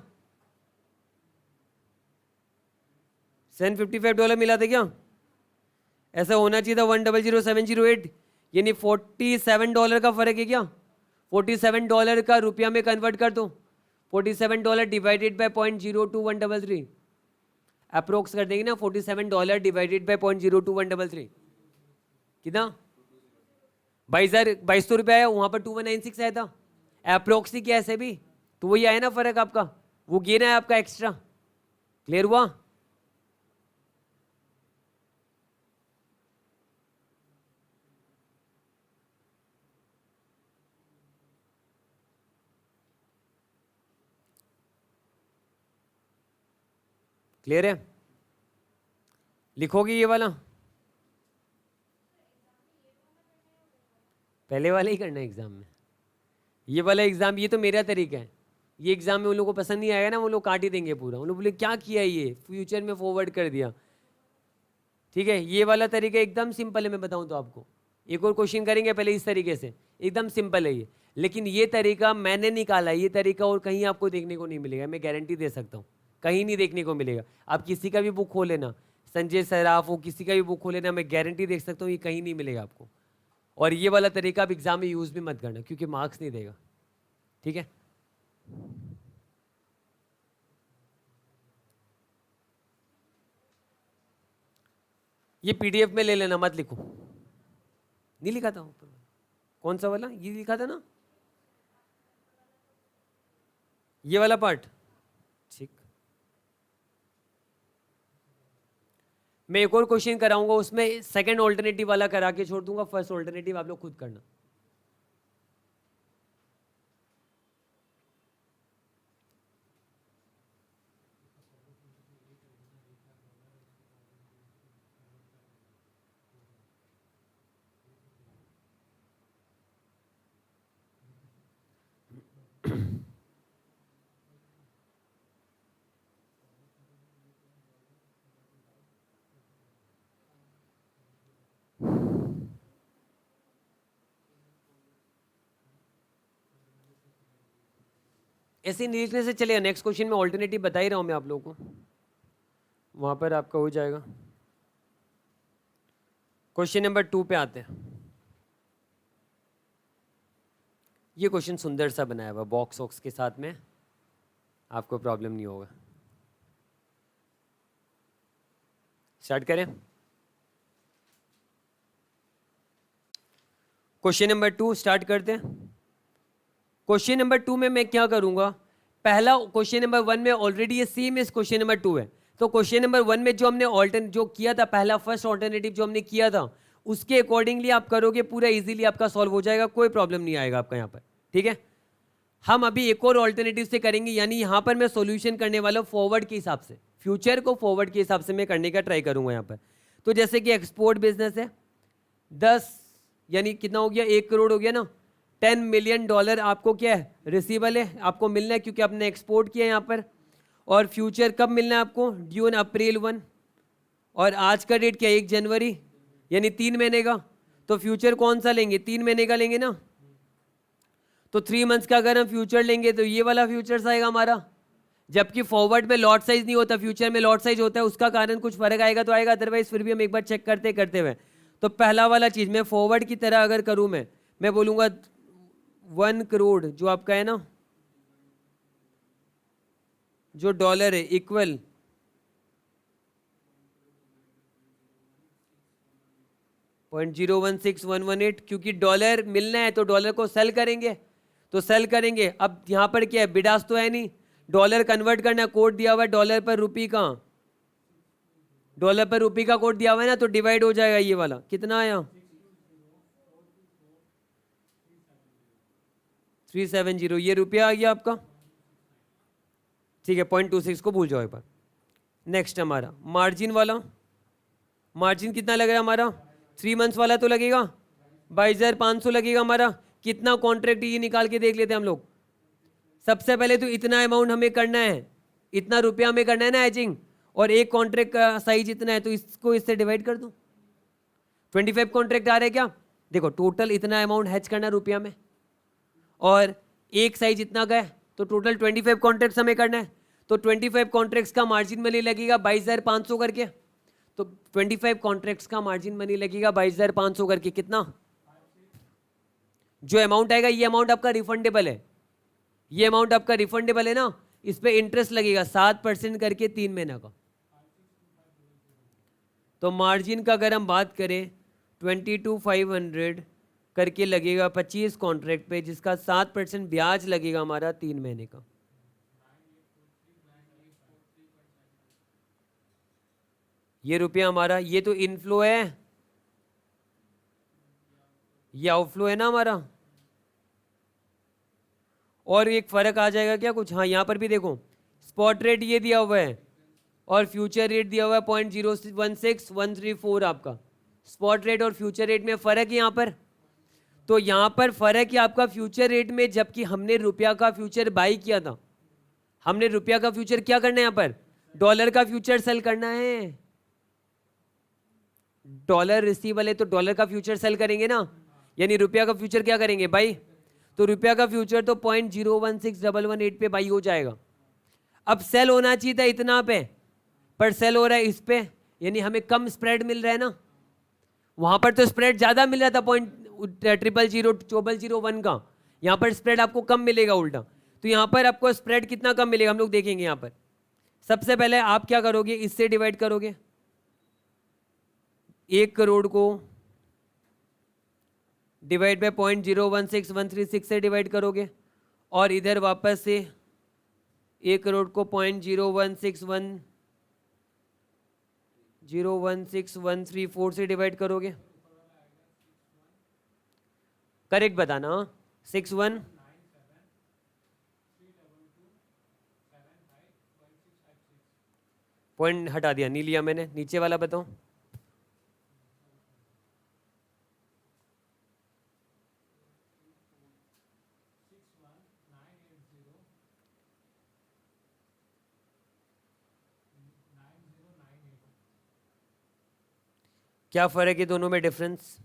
$755 मिला था क्या, ऐसा होना चाहिए था। 1,00,708 यानी $47 का फर्क है क्या, $47 का रुपया में कन्वर्ट कर दो $47 डिवाइडेड बाय 0.02 133 अप्रोक्स कर देंगे ना। $47 डिवाइडेड बाय 0.02 133 कितना? 2200 रुपये आया, वहां पर 2196 आया था। अप्रोक्स ही क्या ऐसे भी तो वही आया ना फर्क आपका, वो गेन है आपका एक्स्ट्रा। क्लियर हुआ? क्लियर है? लिखोगे ये वाला? पहले वाला ही करना है एग्जाम में। ये वाला एग्जाम, ये तो मेरा तरीका है। ये एग्जाम में उन लोगों को पसंद नहीं आएगा ना, वो लोग काट ही देंगे पूरा। उन लोग बोले क्या किया ये, फ्यूचर में फॉरवर्ड कर दिया। ठीक है, ये वाला तरीका एकदम सिंपल है। मैं बताऊं तो आपको एक और क्वेश्चन करेंगे पहले इस तरीके से, एकदम सिंपल है ये। लेकिन ये तरीका मैंने निकाला, ये तरीका और कहीं आपको देखने को नहीं मिलेगा, मैं गारंटी दे सकता हूँ, कहीं नहीं देखने को मिलेगा। आप किसी का भी बुक खोल लेना, संजय सराफ हो, किसी का भी बुक खोल लेना, मैं गारंटी दे सकता हूँ ये कहीं नहीं मिलेगा आपको। और ये वाला तरीका आप एग्जाम में यूज भी मत करना, क्योंकि मार्क्स नहीं देगा। ठीक है, ये पीडीएफ में ले लेना, मत लिखो। नहीं लिखा था ऊपर? कौन सा वाला? ये लिखा था ना, ये वाला पार्ट। ठीक, मैं एक और क्वेश्चन कराऊंगा, उसमें सेकंड ऑल्टरनेटिव वाला करा के छोड़ दूंगा, फर्स्ट ऑल्टरनेटिव आप लोग खुद करना। ऐसे नहीं लिखने से चलेगा। नेक्स्ट क्वेश्चन में ऑल्टरनेटिव बता ही रहा हूं मैं आप लोगों को, वहां पर आपका हो जाएगा। क्वेश्चन नंबर 2 पे आते हैं। ये क्वेश्चन सुंदर सा बनाया हुआ बॉक्स वॉक्स के साथ में, आपको प्रॉब्लम नहीं होगा। स्टार्ट करें। क्वेश्चन नंबर 2 स्टार्ट करते हैं। क्वेश्चन नंबर 2 में मैं क्या करूंगा, पहला क्वेश्चन नंबर 1 में ऑलरेडी ये सेम इस क्वेश्चन नंबर 2 है। तो क्वेश्चन नंबर 1 में जो हमने जो किया था, पहला फर्स्ट ऑल्टरनेटिव जो हमने किया था, उसके अकॉर्डिंगली आप करोगे, पूरा इजीली आपका सॉल्व हो जाएगा, कोई प्रॉब्लम नहीं आएगा आपका यहाँ पर। ठीक है, हम अभी एक और ऑल्टरनेटिव से करेंगे, यानी यहाँ पर मैं सॉल्यूशन करने वाला हूँ फॉरवर्ड के हिसाब से, फ्यूचर को फॉरवर्ड के हिसाब से मैं करने का ट्राई करूंगा यहाँ पर। तो जैसे कि एक्सपोर्ट बिजनेस है, 10 यानी कितना हो गया, 1 करोड़ हो गया ना। $10 मिलियन आपको क्या है, रिसीवेबल है, आपको मिलना है, क्योंकि आपने एक्सपोर्ट किया यहाँ पर। और फ्यूचर कब मिलना है आपको, ड्यू इन अप्रैल 1, और आज का डेट क्या है, 1 जनवरी, यानी 3 महीने का। तो फ्यूचर कौन सा लेंगे, 3 महीने का लेंगे ना। तो 3 मंथ्स का अगर हम फ्यूचर लेंगे तो ये वाला फ्यूचर्स आएगा हमारा। जबकि फॉरवर्ड में लॉट साइज नहीं होता, फ्यूचर में लॉट साइज होता है, उसका कारण कुछ फर्क आएगा तो आएगा, अदरवाइज फिर भी हम एक बार चेक करते हुए। तो पहला वाला चीज मैं फॉरवर्ड की तरह अगर करूं, मैं बोलूंगा 1 करोड़ जो आपका है ना, जो डॉलर है, इक्वल 0.016118, क्योंकि डॉलर मिलना है तो डॉलर को सेल करेंगे, तो सेल करेंगे। अब यहां पर क्या है, बिडास तो है नहीं, डॉलर कन्वर्ट करना, कोड दिया हुआ है डॉलर पर रुपी का, डॉलर पर रुपी का कोड दिया हुआ है ना, तो डिवाइड हो जाएगा। ये वाला कितना आया, 370, ये रुपया आ गया आपका। ठीक है, 0.26 को भूल जाओ एक बार। नेक्स्ट हमारा मार्जिन वाला, मार्जिन कितना लग रहा है हमारा, 3 मंथ्स वाला तो लगेगा 22,500 लगेगा हमारा। कितना कॉन्ट्रैक्ट ये निकाल के देख लेते हैं हम लोग। सबसे पहले तो इतना अमाउंट हमें करना है, इतना रुपया हमें करना है ना एजिंग, और एक कॉन्ट्रैक्ट का साइज इतना है, तो इसको इससे डिवाइड कर दूं। 25 कॉन्ट्रैक्ट आ रहे क्या, देखो टोटल इतना अमाउंट हैच करना रुपया में, और एक साइज इतना का है, तो टोटल 25 कॉन्ट्रैक्ट्स हमें करना है। तो 25 कॉन्ट्रैक्ट्स का मार्जिन मनी लगेगा 22,500 करके। तो 25 कॉन्ट्रैक्ट्स का मार्जिन मनी लगेगा 22,500 करके। कितना जो अमाउंट आएगा, ये अमाउंट आपका रिफंडेबल है, ये अमाउंट आपका रिफंडेबल है ना, इस पे इंटरेस्ट लगेगा 7% करके 3 महीने का। तो मार्जिन का अगर हम बात करें 22,500 करके लगेगा 25 कॉन्ट्रैक्ट पे, जिसका 7% ब्याज लगेगा हमारा 3 महीने का। ये रुपया हमारा, ये तो इनफ्लो है, ये आउटफ्लो है ना हमारा। और एक फर्क आ जाएगा क्या कुछ, हाँ यहाँ पर भी देखो स्पॉट रेट ये दिया हुआ है और फ्यूचर रेट दिया हुआ है 0.016134 आपका। स्पॉट रेट और फ्यूचर रेट में फर्क है यहाँ पर। तो यहाँ पर फर्क है आपका फ्यूचर रेट में, जबकि हमने रुपया का फ्यूचर बाई किया था। हमने रुपया का फ्यूचर क्या करना है यहाँ पर, डॉलर का फ्यूचर सेल करना है। डॉलर रिसीवेबल है तो डॉलर का फ्यूचर सेल करेंगे ना, यानी रुपया का फ्यूचर क्या करेंगे बाई। तो रुपया का फ्यूचर तो 0.016118 पे बाई हो जाएगा। अब सेल होना चाहिए था इतना पे, पर सेल हो रहा है इस पे, यानी हमें कम स्प्रेड मिल रहा है ना। वहां पर तो स्प्रेड ज्यादा मिल रहा था 0.00001 का, यहाँ पर स्प्रेड आपको कम मिलेगा उल्टा। तो यहाँ पर आपको स्प्रेड कितना कम मिलेगा हम लोग देखेंगे। यहाँ पर सबसे पहले आप क्या करोगे, इससे डिवाइड करोगे 1 करोड़ को डिवाइड बाय 0.016136 से डिवाइड करोगे, और इधर वापस से 1 करोड़ को 0.016134 से डिवाइड करोगे। करेक्ट बताना, 61 पॉइंट हटा दिया, नहीं लिया मैंने, नीचे वाला बताओ। क्या फर्क है दोनों में, डिफरेंस?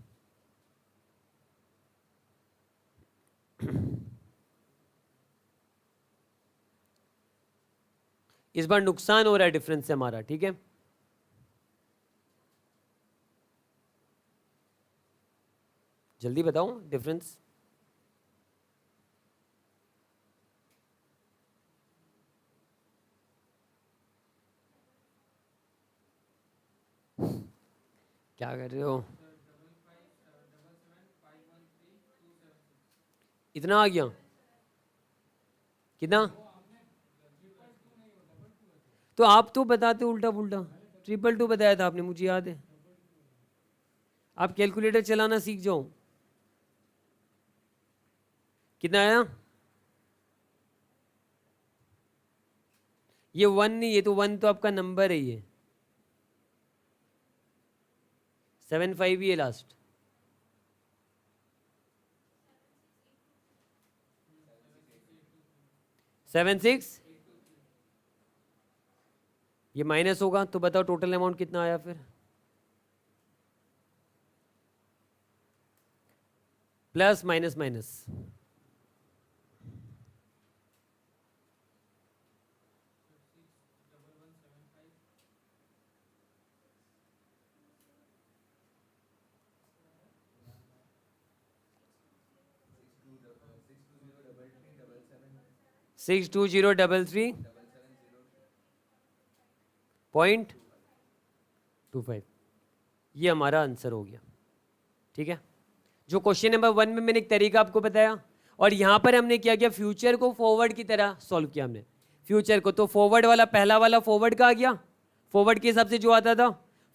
इस बार नुकसान हो रहा है डिफरेंस से हमारा, ठीक है। जल्दी बताओ डिफरेंस। क्या कर रहे हो, इतना आ गया कितना? तो आप तो बताते उल्टा पुल्टा, 222 बताया था आपने, मुझे याद है। आप कैलकुलेटर चलाना सीख जाओ। कितना आया? ये 1 नहीं, ये तो 1 तो आपका नंबर है, ये 75 ही है लास्ट। सेवन सिक्स, ये माइनस होगा, तो बताओ टोटल अमाउंट कितना आया फिर। प्लस माइनस माइनस, सिक्स 2033.25, ये हमारा आंसर हो गया, ठीक है। जो क्वेश्चन नंबर 1 में मैंने एक तरीका आपको बताया, और यहाँ पर हमने क्या किया, फ्यूचर को फॉरवर्ड की तरह सॉल्व किया हमने। फ्यूचर को तो फॉरवर्ड वाला, पहला वाला फॉरवर्ड का आ गया, फॉरवर्ड के हिसाब से जो आता था,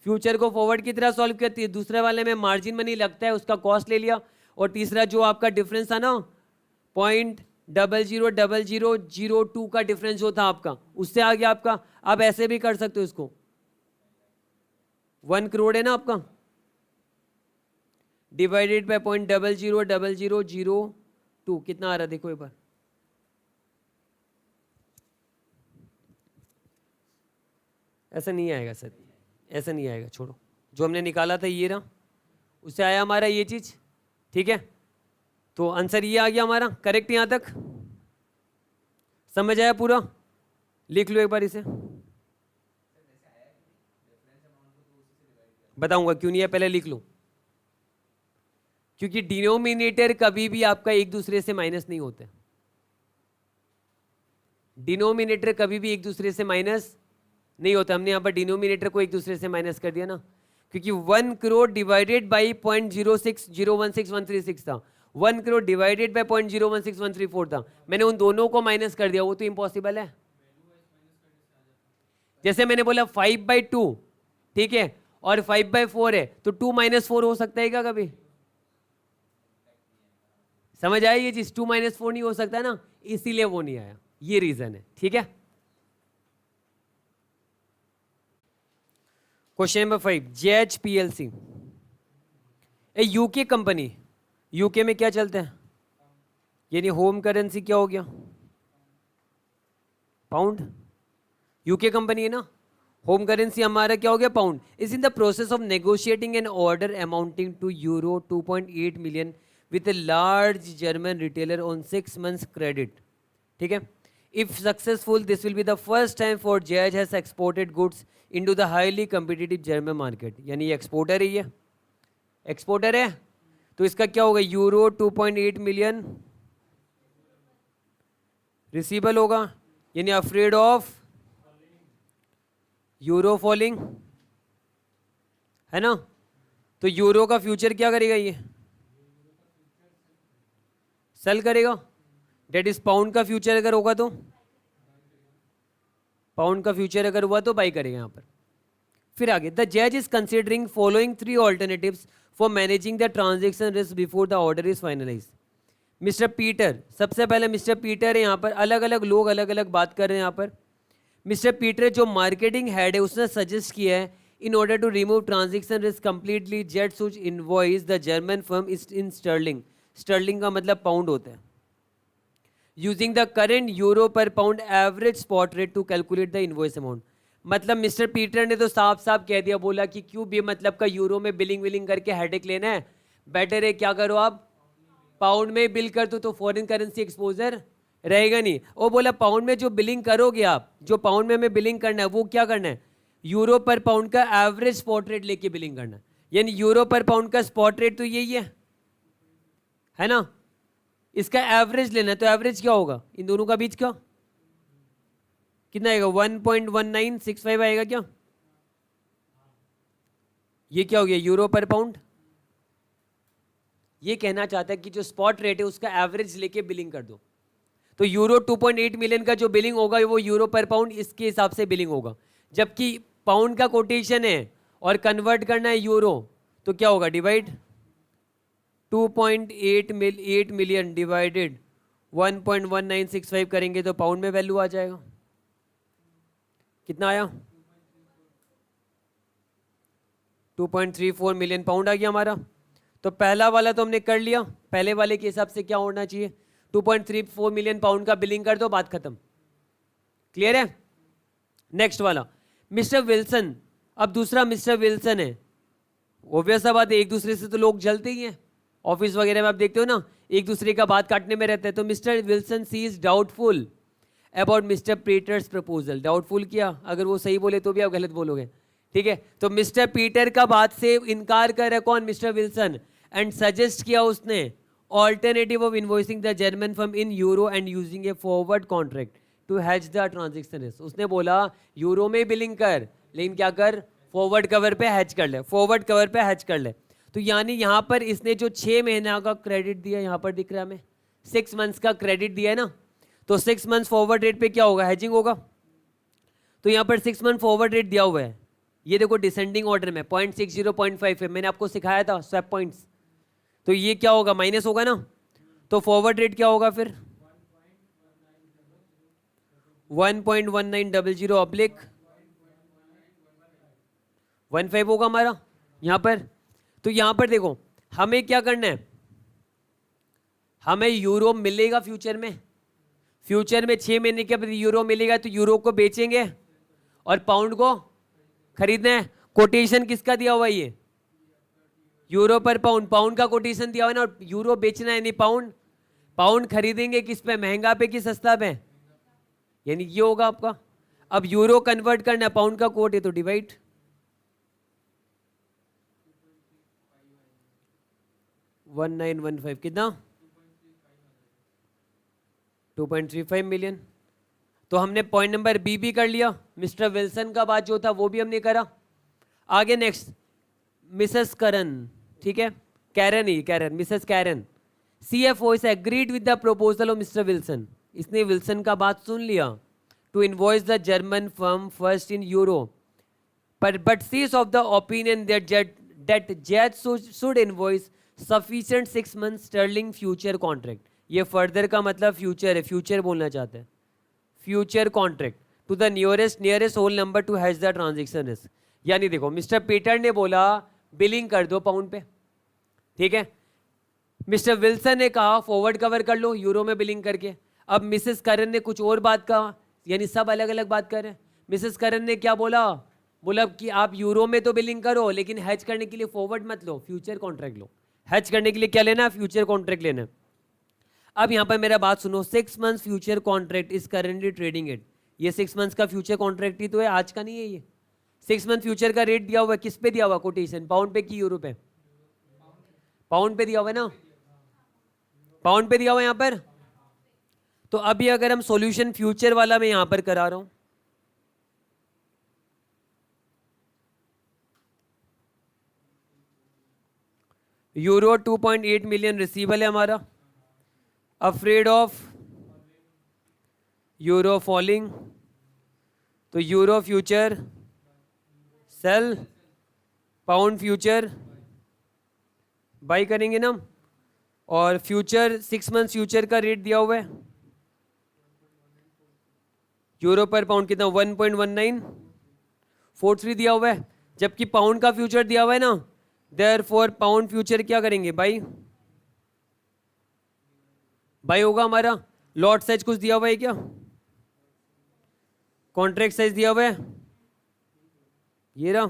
फ्यूचर को फॉरवर्ड की तरह सॉल्व किया। दूसरे वाले में मार्जिन मनी लगता है, उसका कॉस्ट ले लिया। और तीसरा जो आपका डिफरेंस था ना 0.000002 का डिफरेंस जो था आपका, उससे आ गया आपका। आप ऐसे भी कर सकते हो इसको, 1 करोड़ है ना आपका, डिवाइडेड बाय 0.000002, कितना आ रहा देखो एक बार। ऐसा नहीं आएगा सर, ऐसा नहीं आएगा, छोड़ो। जो हमने निकाला था ये रहा, उससे आया हमारा ये चीज, ठीक है। तो आंसर ये आ गया हमारा करेक्ट। यहां तक समझ आया पूरा? लिख लो एक बार इसे, बताऊंगा क्यों नहीं है, पहले लिख लो। क्योंकि डिनोमिनेटर कभी भी आपका एक दूसरे से माइनस नहीं होते। डिनोमिनेटर कभी भी एक दूसरे से माइनस नहीं होता। हमने यहाँ पर डिनोमिनेटर को एक दूसरे से माइनस कर दिया ना, क्योंकि 1 करोड़ डिवाइडेड बाई 0.06016 था, 1 करोड़ डिवाइडेड बाई 0.01614 था, मैंने उन दोनों को माइनस कर दिया, वो तो इम्पॉसिबल है। जैसे मैंने बोला 5/2, ठीक है, और 5/4 है, तो 2 - 4 हो सकता है क्या कभी? समझ आई ये चीज? 2 - 4 नहीं हो सकता ना, इसीलिए वो नहीं आया, ये रीजन है, ठीक है। क्वेश्चन नंबर 5, जेएच पीएलसी ए यूके कंपनी, यूके में क्या चलता है, यानी होम करेंसी क्या हो गया? पाउंड। यूके कंपनी है ना, होम करेंसी हमारा क्या हो गया? Pound. Is in the process of negotiating an order amounting to euro 2.8 million with a large German retailer on 6 months credit, ठीक है। If successful this will be the first time for JH has exported goods into the highly competitive German market, यानी एक्सपोर्टर है ये, एक्सपोर्टर है, तो इसका क्या होगा? यूरो 2.8 मिलियन रिसीवेबल होगा, यानी अफ्रेड ऑफ यूरो फॉलिंग, है ना। तो यूरो का फ्यूचर क्या करेगा? ये सेल करेगा, डेट इज पाउंड का फ्यूचर अगर होगा तो, पाउंड का फ्यूचर अगर हुआ तो बाई करेगा यहाँ पर। फिर आगे, द जज is considering following 3 alternatives for managing the transaction risk before the order is finalise. Mister Peter, सबसे पहले मिस्टर पीटर है यहाँ पर, अलग अलग लोग अलग अलग बात कर रहे हैं यहाँ पर। मिस्टर पीटर जो मार्केटिंग हेड है उसने सजेस्ट किया है, in order to remove transaction risk completely jet should invoice the German firm in sterling, sterling का मतलब पाउंड होता है, using the current euro per pound average spot rate to calculate the invoice amount. मतलब मिस्टर पीटर ने तो साफ साफ कह दिया, बोला कि क्यों बेमतलब का यूरो में बिलिंग विलिंग करके हेडेक लेना है, बेटर है क्या करो आप पाउंड में बिल कर दो, तो फॉरेन करेंसी एक्सपोजर रहेगा नहीं। वो बोला पाउंड में जो बिलिंग करोगे आप, जो पाउंड में हमें बिलिंग करना है वो क्या करना है? यूरो पर पाउंड का एवरेज स्पॉट रेट लेके बिलिंग करना है, यानी यूरो पर पाउंड का स्पॉट रेट तो यही है ना, इसका एवरेज लेना है, तो एवरेज क्या होगा इन दोनों का बीच का? कितना आएगा? 1.1965 आएगा क्या? ये क्या हो गया? Euro per pound. ये कहना चाहता है कि जो स्पॉट रेट है उसका एवरेज लेके बिलिंग कर दो, तो यूरो 2.8 मिलियन का जो बिलिंग होगा वो यूरो पर पाउंड इसके हिसाब से बिलिंग होगा, जबकि पाउंड का कोटेशन है और कन्वर्ट करना है यूरो, तो क्या होगा? डिवाइड 2.8 मिलियन डिवाइडेड 1.1965 करेंगे तो पाउंड में वैल्यू आ जाएगा। कितना आया? 2.34 मिलियन पाउंड आ गया हमारा। तो पहला वाला तो हमने कर लिया, पहले वाले के हिसाब से क्या होना चाहिए? 2.34 मिलियन पाउंड का बिलिंग कर दो, बात खत्म। क्लियर है? नेक्स्ट वाला मिस्टर विल्सन। अब दूसरा मिस्टर विल्सन है, ऑब्वियस सा बात है, एक दूसरे से तो लोग जलते ही हैं, ऑफिस वगैरह में आप देखते हो ना, एक दूसरे का बात काटने में रहता है। तो mister Wilson C is doubtful about mister Peter's proposal. Doubtful किया, अगर वो सही बोले तो भी आप गलत बोलोगे, ठीक है। तो मिस्टर पीटर का बात से इनकार कर रहा कौन? Mister Wilson. एंड सजेस्ट किया उसने alternative of invoicing the German firm in euro and using a forward contract to hedge the transaction risk. उसने बोला यूरो में बिलिंग कर, लेकिन क्या कर? फॉरवर्ड कवर पे हैज कर ले, फॉरवर्ड कवर पे हैज कर ले। तो यानी यहाँ पर इसने जो 6 महीना का क्रेडिट दिया, यहाँ पर दिख रहा है हमें 6 मंथ्स का क्रेडिट दिया है ना, तो 6 मंथ्स फॉरवर्ड रेट पे क्या होगा? हैजिंग होगा। तो यहाँ पर 6 मंथ फॉरवर्ड रेट दिया हुआ है, ये देखो डिसेंडिंग ऑर्डर में 0.60 0.5 है, मैंने आपको सिखाया था स्वैप पॉइंट्स, तो ये क्या होगा? माइनस होगा ना, तो फॉरवर्ड रेट क्या होगा फिर? 1.1900 ऑब्लिक 15 होगा हमारा यहाँ पर। तो यहाँ पर देखो हमें क्या करना है, हमें यूरो मिलेगा फ्यूचर में, फ्यूचर में 6 महीने के बाद यूरो मिलेगा, तो यूरो को बेचेंगे और पाउंड को खरीदना है। कोटेशन किसका दिया हुआ है? ये यूरो पर पाउंड, पाउंड का कोटेशन दिया हुआ है ना, और यूरो बेचना है नहीं पाउंड, पाउंड खरीदेंगे किस पे? महंगा पे कि सस्ता पे? यानी ये होगा आपका। अब यूरो कन्वर्ट करना है, पाउंड का कोट है तो डिवाइड 1915 कितना? 2.35 मिलियन। तो हमने पॉइंट नंबर बी भी कर लिया, मिस्टर विल्सन का बात जो था वो भी हमने करा। आगे नेक्स्ट मिसेस करन, ठीक है, कैरन ही Karen, Mrs Karen, CFO is agreed with the proposal of Mr. Wilson. इसने विल्सन का बात सुन लिया to invoice the German firm first in euro, but she is of the opinion that Jet should invoice sufficient 6 months sterling future contract. ये further का मतलब future है, future बोलना चाहते हैं, future contract to the nearest whole number to hedge the transaction risk. यानी देखो मिस्टर पीटर ने बोला बिलिंग कर दो पाउंड पे, ठीक है, मिस्टर विल्सन ने कहा फॉरवर्ड कवर कर लो यूरो में बिलिंग करके। अब मिसेस करन ने कुछ और बात कहा, यानी सब अलग अलग बात कर रहे हैं। मिसेस करन ने क्या बोला, बोला कि आप यूरो में तो बिलिंग करो लेकिन हैज करने के लिए फॉरवर्ड मत लो, फ्यूचर कॉन्ट्रैक्ट लो। हैज करने के लिए क्या लेना है, फ्यूचर कॉन्ट्रैक्ट लेना है। अब यहाँ पर मेरा बात सुनो, 6 months future contract is currently trading at, ये 6 मंथ्स का फ्यूचर कॉन्ट्रैक्ट ही तो है, आज का नहीं है ये। 6 मंथ फ्यूचर का रेट दिया हुआ है, किस पे दिया हुआ कोटेशन, पाउंड पे कि यूरो पे, पाउंड पे दिया हुआ है ना, पाउंड पे दिया हुआ है यहाँ पर। तो अभी अगर हम सॉल्यूशन फ्यूचर वाला मैं यहां पर करा रहा हूं, यूरो 2.8 मिलियन रिसीवेबल है हमारा, अफ्रेड ऑफ यूरो फॉलिंग, तो euro future cell, pound future by करेंगे ना, और फ्यूचर 6 मंथ फ्यूचर का रेट दिया हुआ है यूरो पर पाउंड कितना 1.1943 दिया हुआ है, जबकि पाउंड का फ्यूचर दिया हुआ है ना, देयरफॉर पाउंड फ्यूचर क्या करेंगे, बाई बाई होगा हमारा। लॉट साइज कुछ दिया हुआ है क्या, कॉन्ट्रैक्ट साइज दिया हुआ है ये रहा,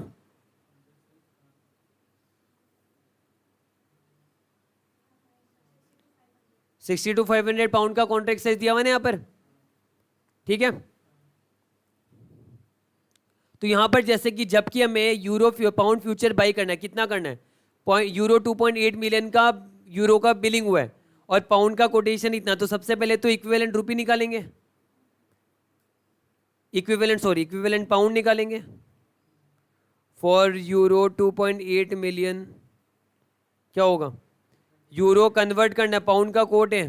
$62,500 पाउंड का कॉन्ट्रैक्ट साइज दिया हुआ है ना यहाँ पर, ठीक है। तो यहां पर जैसे कि जबकि हमें यूरो पाउंड फ्यूचर बाई करना है, कितना करना है, यूरो 2.8 मिलियन का यूरो का बिलिंग हुआ है और पाउंड का कोटेशन इतना, तो सबसे पहले तो इक्विवेलेंट रुपी निकालेंगे, इक्विवेलेंट पाउंड निकालेंगे फॉर यूरो 2.8 मिलियन। क्या होगा, यूरो कन्वर्ट करना है, पाउंड का कोट है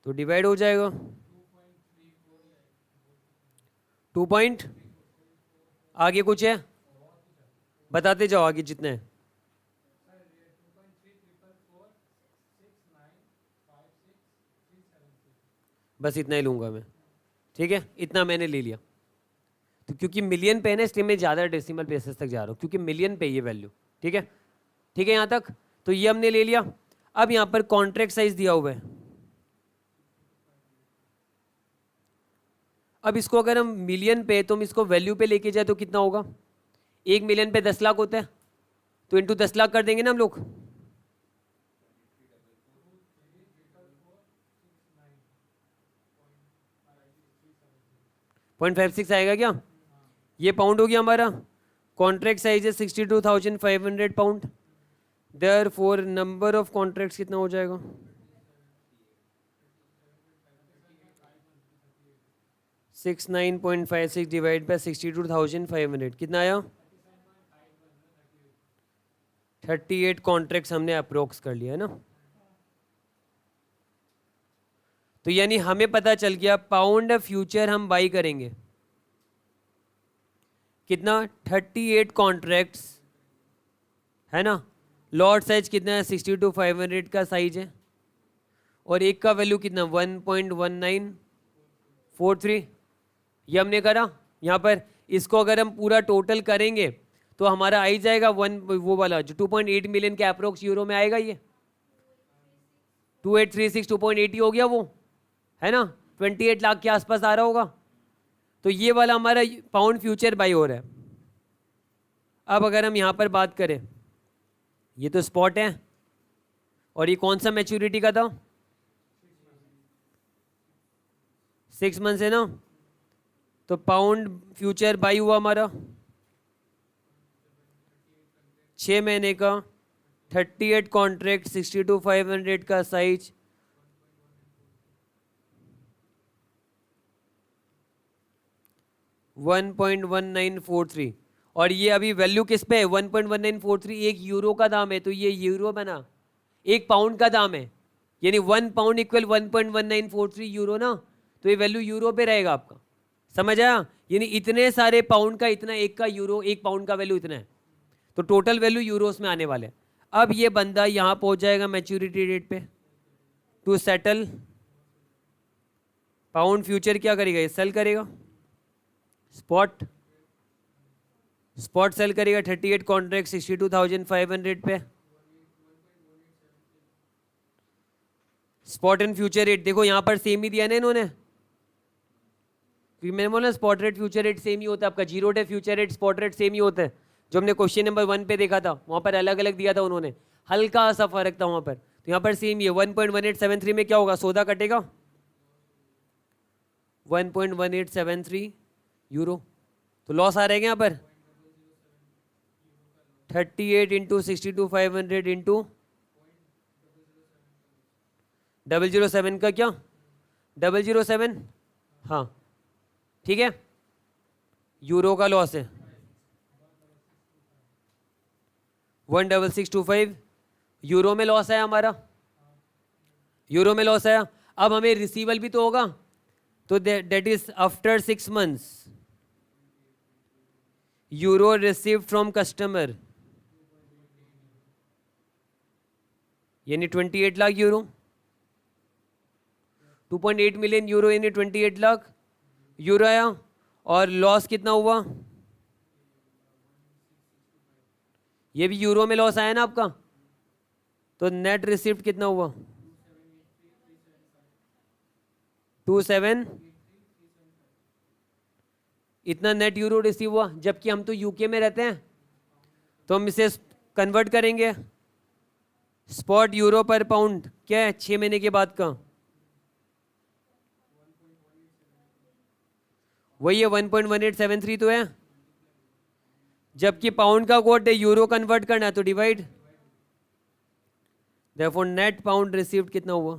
तो डिवाइड हो जाएगा 2 पॉइंट, आगे कुछ है बताते जाओ, आगे जितने हैं, बस इतना ही लूंगा मैं, ठीक है, इतना मैंने ले लिया। तो क्योंकि मिलियन पे है ना, इसलिए मैं ज़्यादा डेसिमल प्लेसेस तक जा रहा हूँ, क्योंकि मिलियन पे ये वैल्यू, ठीक है, ठीक है यहाँ तक। तो ये हमने ले लिया। अब यहाँ पर कॉन्ट्रैक्ट साइज दिया हुआ है, अब इसको अगर हम मिलियन पे, तो हम इसको वैल्यू पे लेके जाए तो कितना होगा, 1 मिलियन पे 10 लाख होता है, तो इंटू 10 लाख कर देंगे ना हम लोग, 0.56 आएगा क्या, ये पाउंड हो गया हमारा। कॉन्ट्रैक्ट साइज है 62,500 pound, therefore number of contracts कितना हो जाएगा, 69.56 डिवाइड बाय 62,500 कितना आया, 38 कॉन्ट्रैक्ट्स हमने अप्रोक्स कर लिया है ना। तो यानी हमें पता चल गया पाउंड फ्यूचर हम बाई करेंगे कितना, 38 कॉन्ट्रैक्ट्स है ना, लॉट साइज कितना है 62,500 का साइज है, और एक का वैल्यू कितना 1.1943, ये हमने करा। यहाँ पर इसको अगर हम पूरा टोटल करेंगे तो हमारा आ ही जाएगा वो वाला जो 2.8 मिलियन के अप्रोक्स यूरो में आएगा, ये 2836 2.80 हो गया वो, है ना, 28 लाख के आसपास आ रहा होगा। तो ये वाला हमारा पाउंड फ्यूचर बाई हो रहा है। अब अगर हम यहाँ पर बात करें, ये तो स्पॉट है, और ये कौन सा मैच्योरिटी का था, 6 मंथ्स है ना, तो पाउंड फ्यूचर बाई हुआ हमारा 6 महीने का, 38 कॉन्ट्रैक्ट 62,500 का साइज, 1.1943 और ये अभी वैल्यू किस पे है 1.1943 एक यूरो का दाम है तो ये यूरो बना, एक पाउंड का दाम है यानी 1 पाउंड इक्वल 1.1943 यूरो ना, तो ये वैल्यू यूरो पे रहेगा आपका, समझ आया? यानी इतने सारे पाउंड का इतना एक का यूरो, एक पाउंड का वैल्यू इतना है, तो टोटल वैल्यू यूरोस में आने वाले हैं। अब ये बंदा यहाँ पहुँच जाएगा मैच्योरिटी डेट पे टू सेटल पाउंड फ्यूचर, क्या करेगा ये सेल करेगा, स्पॉट सेल करेगा 38 कॉन्ट्रैक्ट 62,500 पे, स्पॉट एंड फ्यूचर रेट देखो यहाँ पर सेम ही दिया ना इन्होंने, मैंने बोला spot rate future rate same ही होता है आपका, zero day future rate spot rate same ही होता है, जो हमने क्वेश्चन नंबर 1 पे देखा था वहाँ पर अलग अलग दिया था उन्होंने, हल्का सा फर्क था वहाँ पर, तो यहाँ पर सेम ही है। 1.1873 में क्या होगा, सौदा कटेगा 1.1873 यूरो, तो लॉस आ रहेगा यहाँ पर 38 इंटू 62,500 इंटू 007 का क्या 007, हाँ ठीक है, यूरो का लॉस है 16625 यूरो में लॉस आया हमारा, यूरो में लॉस आया। अब हमें रिसीवल भी तो होगा, तो that is after 6 months euro received from customer यानी 28 लाख यूरो, 2.8 मिलियन यूरो यानी 28 लाख यूरो आया, और लॉस कितना हुआ, ये भी यूरो में लॉस आया ना आपका, तो नेट रिसिप्ट कितना हुआ 27, इतना नेट यूरो रिसीव हुआ, जबकि हम तो यूके में रहते हैं तो हम इसे कन्वर्ट करेंगे, स्पॉट यूरो पर पाउंड क्या है 6 महीने के बाद का, वही है 1.1873 तो है, जबकि पाउंड का कोड है यूरो कन्वर्ट करना है तो divide, therefore net pound received कितना हुआ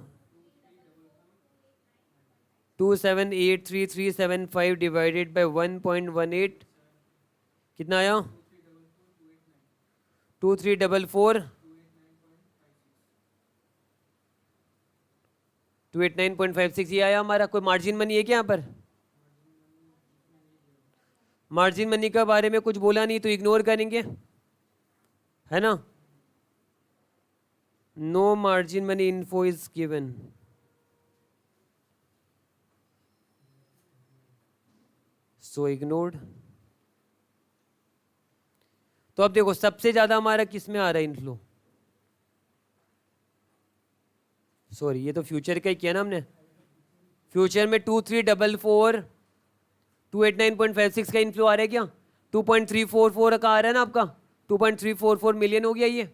2783,375 डिवाइडेड बाय 1.18 कितना आया 2344 289.56 ये आया हमारा। कोई मार्जिन मनी है क्या यहाँ पर, मार्जिन मनी के बारे में कुछ बोला नहीं तो इग्नोर करेंगे, है ना, no margin money info is given, so ignored. तो अब देखो सबसे ज्यादा हमारा किस में आ रहा है इनफ्लो, सॉरी ये तो फ्यूचर का ही किया ना हमने, फ्यूचर में 2344 289.56 का इनफ्लो आ रहा है क्या, 2.344 का आ रहा है ना आपका, 2.344 मिलियन हो गया ये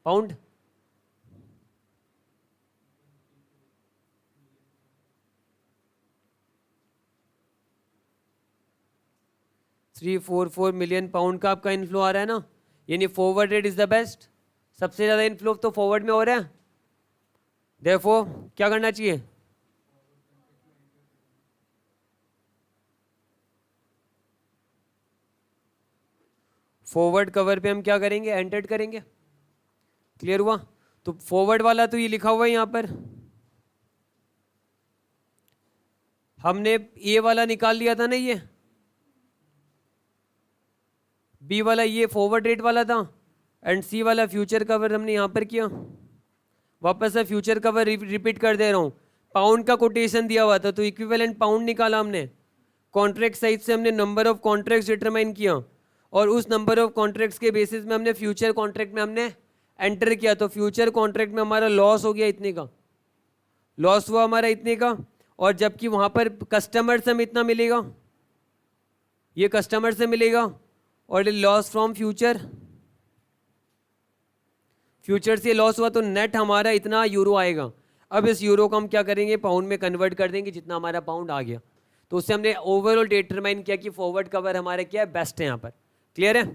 पाउंड, $344 मिलियन पाउंड का आपका इनफ्लो आ रहा है ना, यानी forward rate is the best, सबसे ज्यादा इनफ्लो तो फॉरवर्ड में हो रहा है, देयरफॉर क्या करना चाहिए, फॉरवर्ड कवर पे हम क्या करेंगे एंटर्ड करेंगे, क्लियर हुआ। तो फॉरवर्ड वाला तो ये लिखा हुआ है यहाँ पर, हमने ए वाला निकाल लिया था ना, ये बी वाला ये फॉरवर्ड रेट वाला था, एंड सी वाला फ्यूचर कवर हमने यहाँ पर किया, वापस से फ्यूचर कवर रिपीट कर दे रहा हूँ, पाउंड का कोटेशन दिया हुआ था तो इक्विवेलेंट पाउंड निकाला हमने, कॉन्ट्रैक्ट साइज से हमने नंबर ऑफ कॉन्ट्रैक्ट्स डिटरमाइन किया, और उस नंबर ऑफ कॉन्ट्रैक्ट्स के बेसिस में हमने फ्यूचर कॉन्ट्रैक्ट में हमने एंटर किया, तो फ्यूचर कॉन्ट्रैक्ट में हमारा लॉस हो गया इतने का, लॉस हुआ हमारा इतने का, और जबकि वहाँ पर कस्टमर से हमें इतना मिलेगा, ये कस्टमर से मिलेगा, और लॉस फ्रॉम फ्यूचर, फ्यूचर से लॉस हुआ तो नेट हमारा इतना यूरो आएगा। अब इस यूरो को हम क्या करेंगे पाउंड में कन्वर्ट कर देंगे जितना हमारा पाउंड आ गया, तो उससे हमने ओवरऑल डिटरमाइन किया कि फॉरवर्ड कवर हमारा क्या है बेस्ट है यहाँ पर, क्लियर है।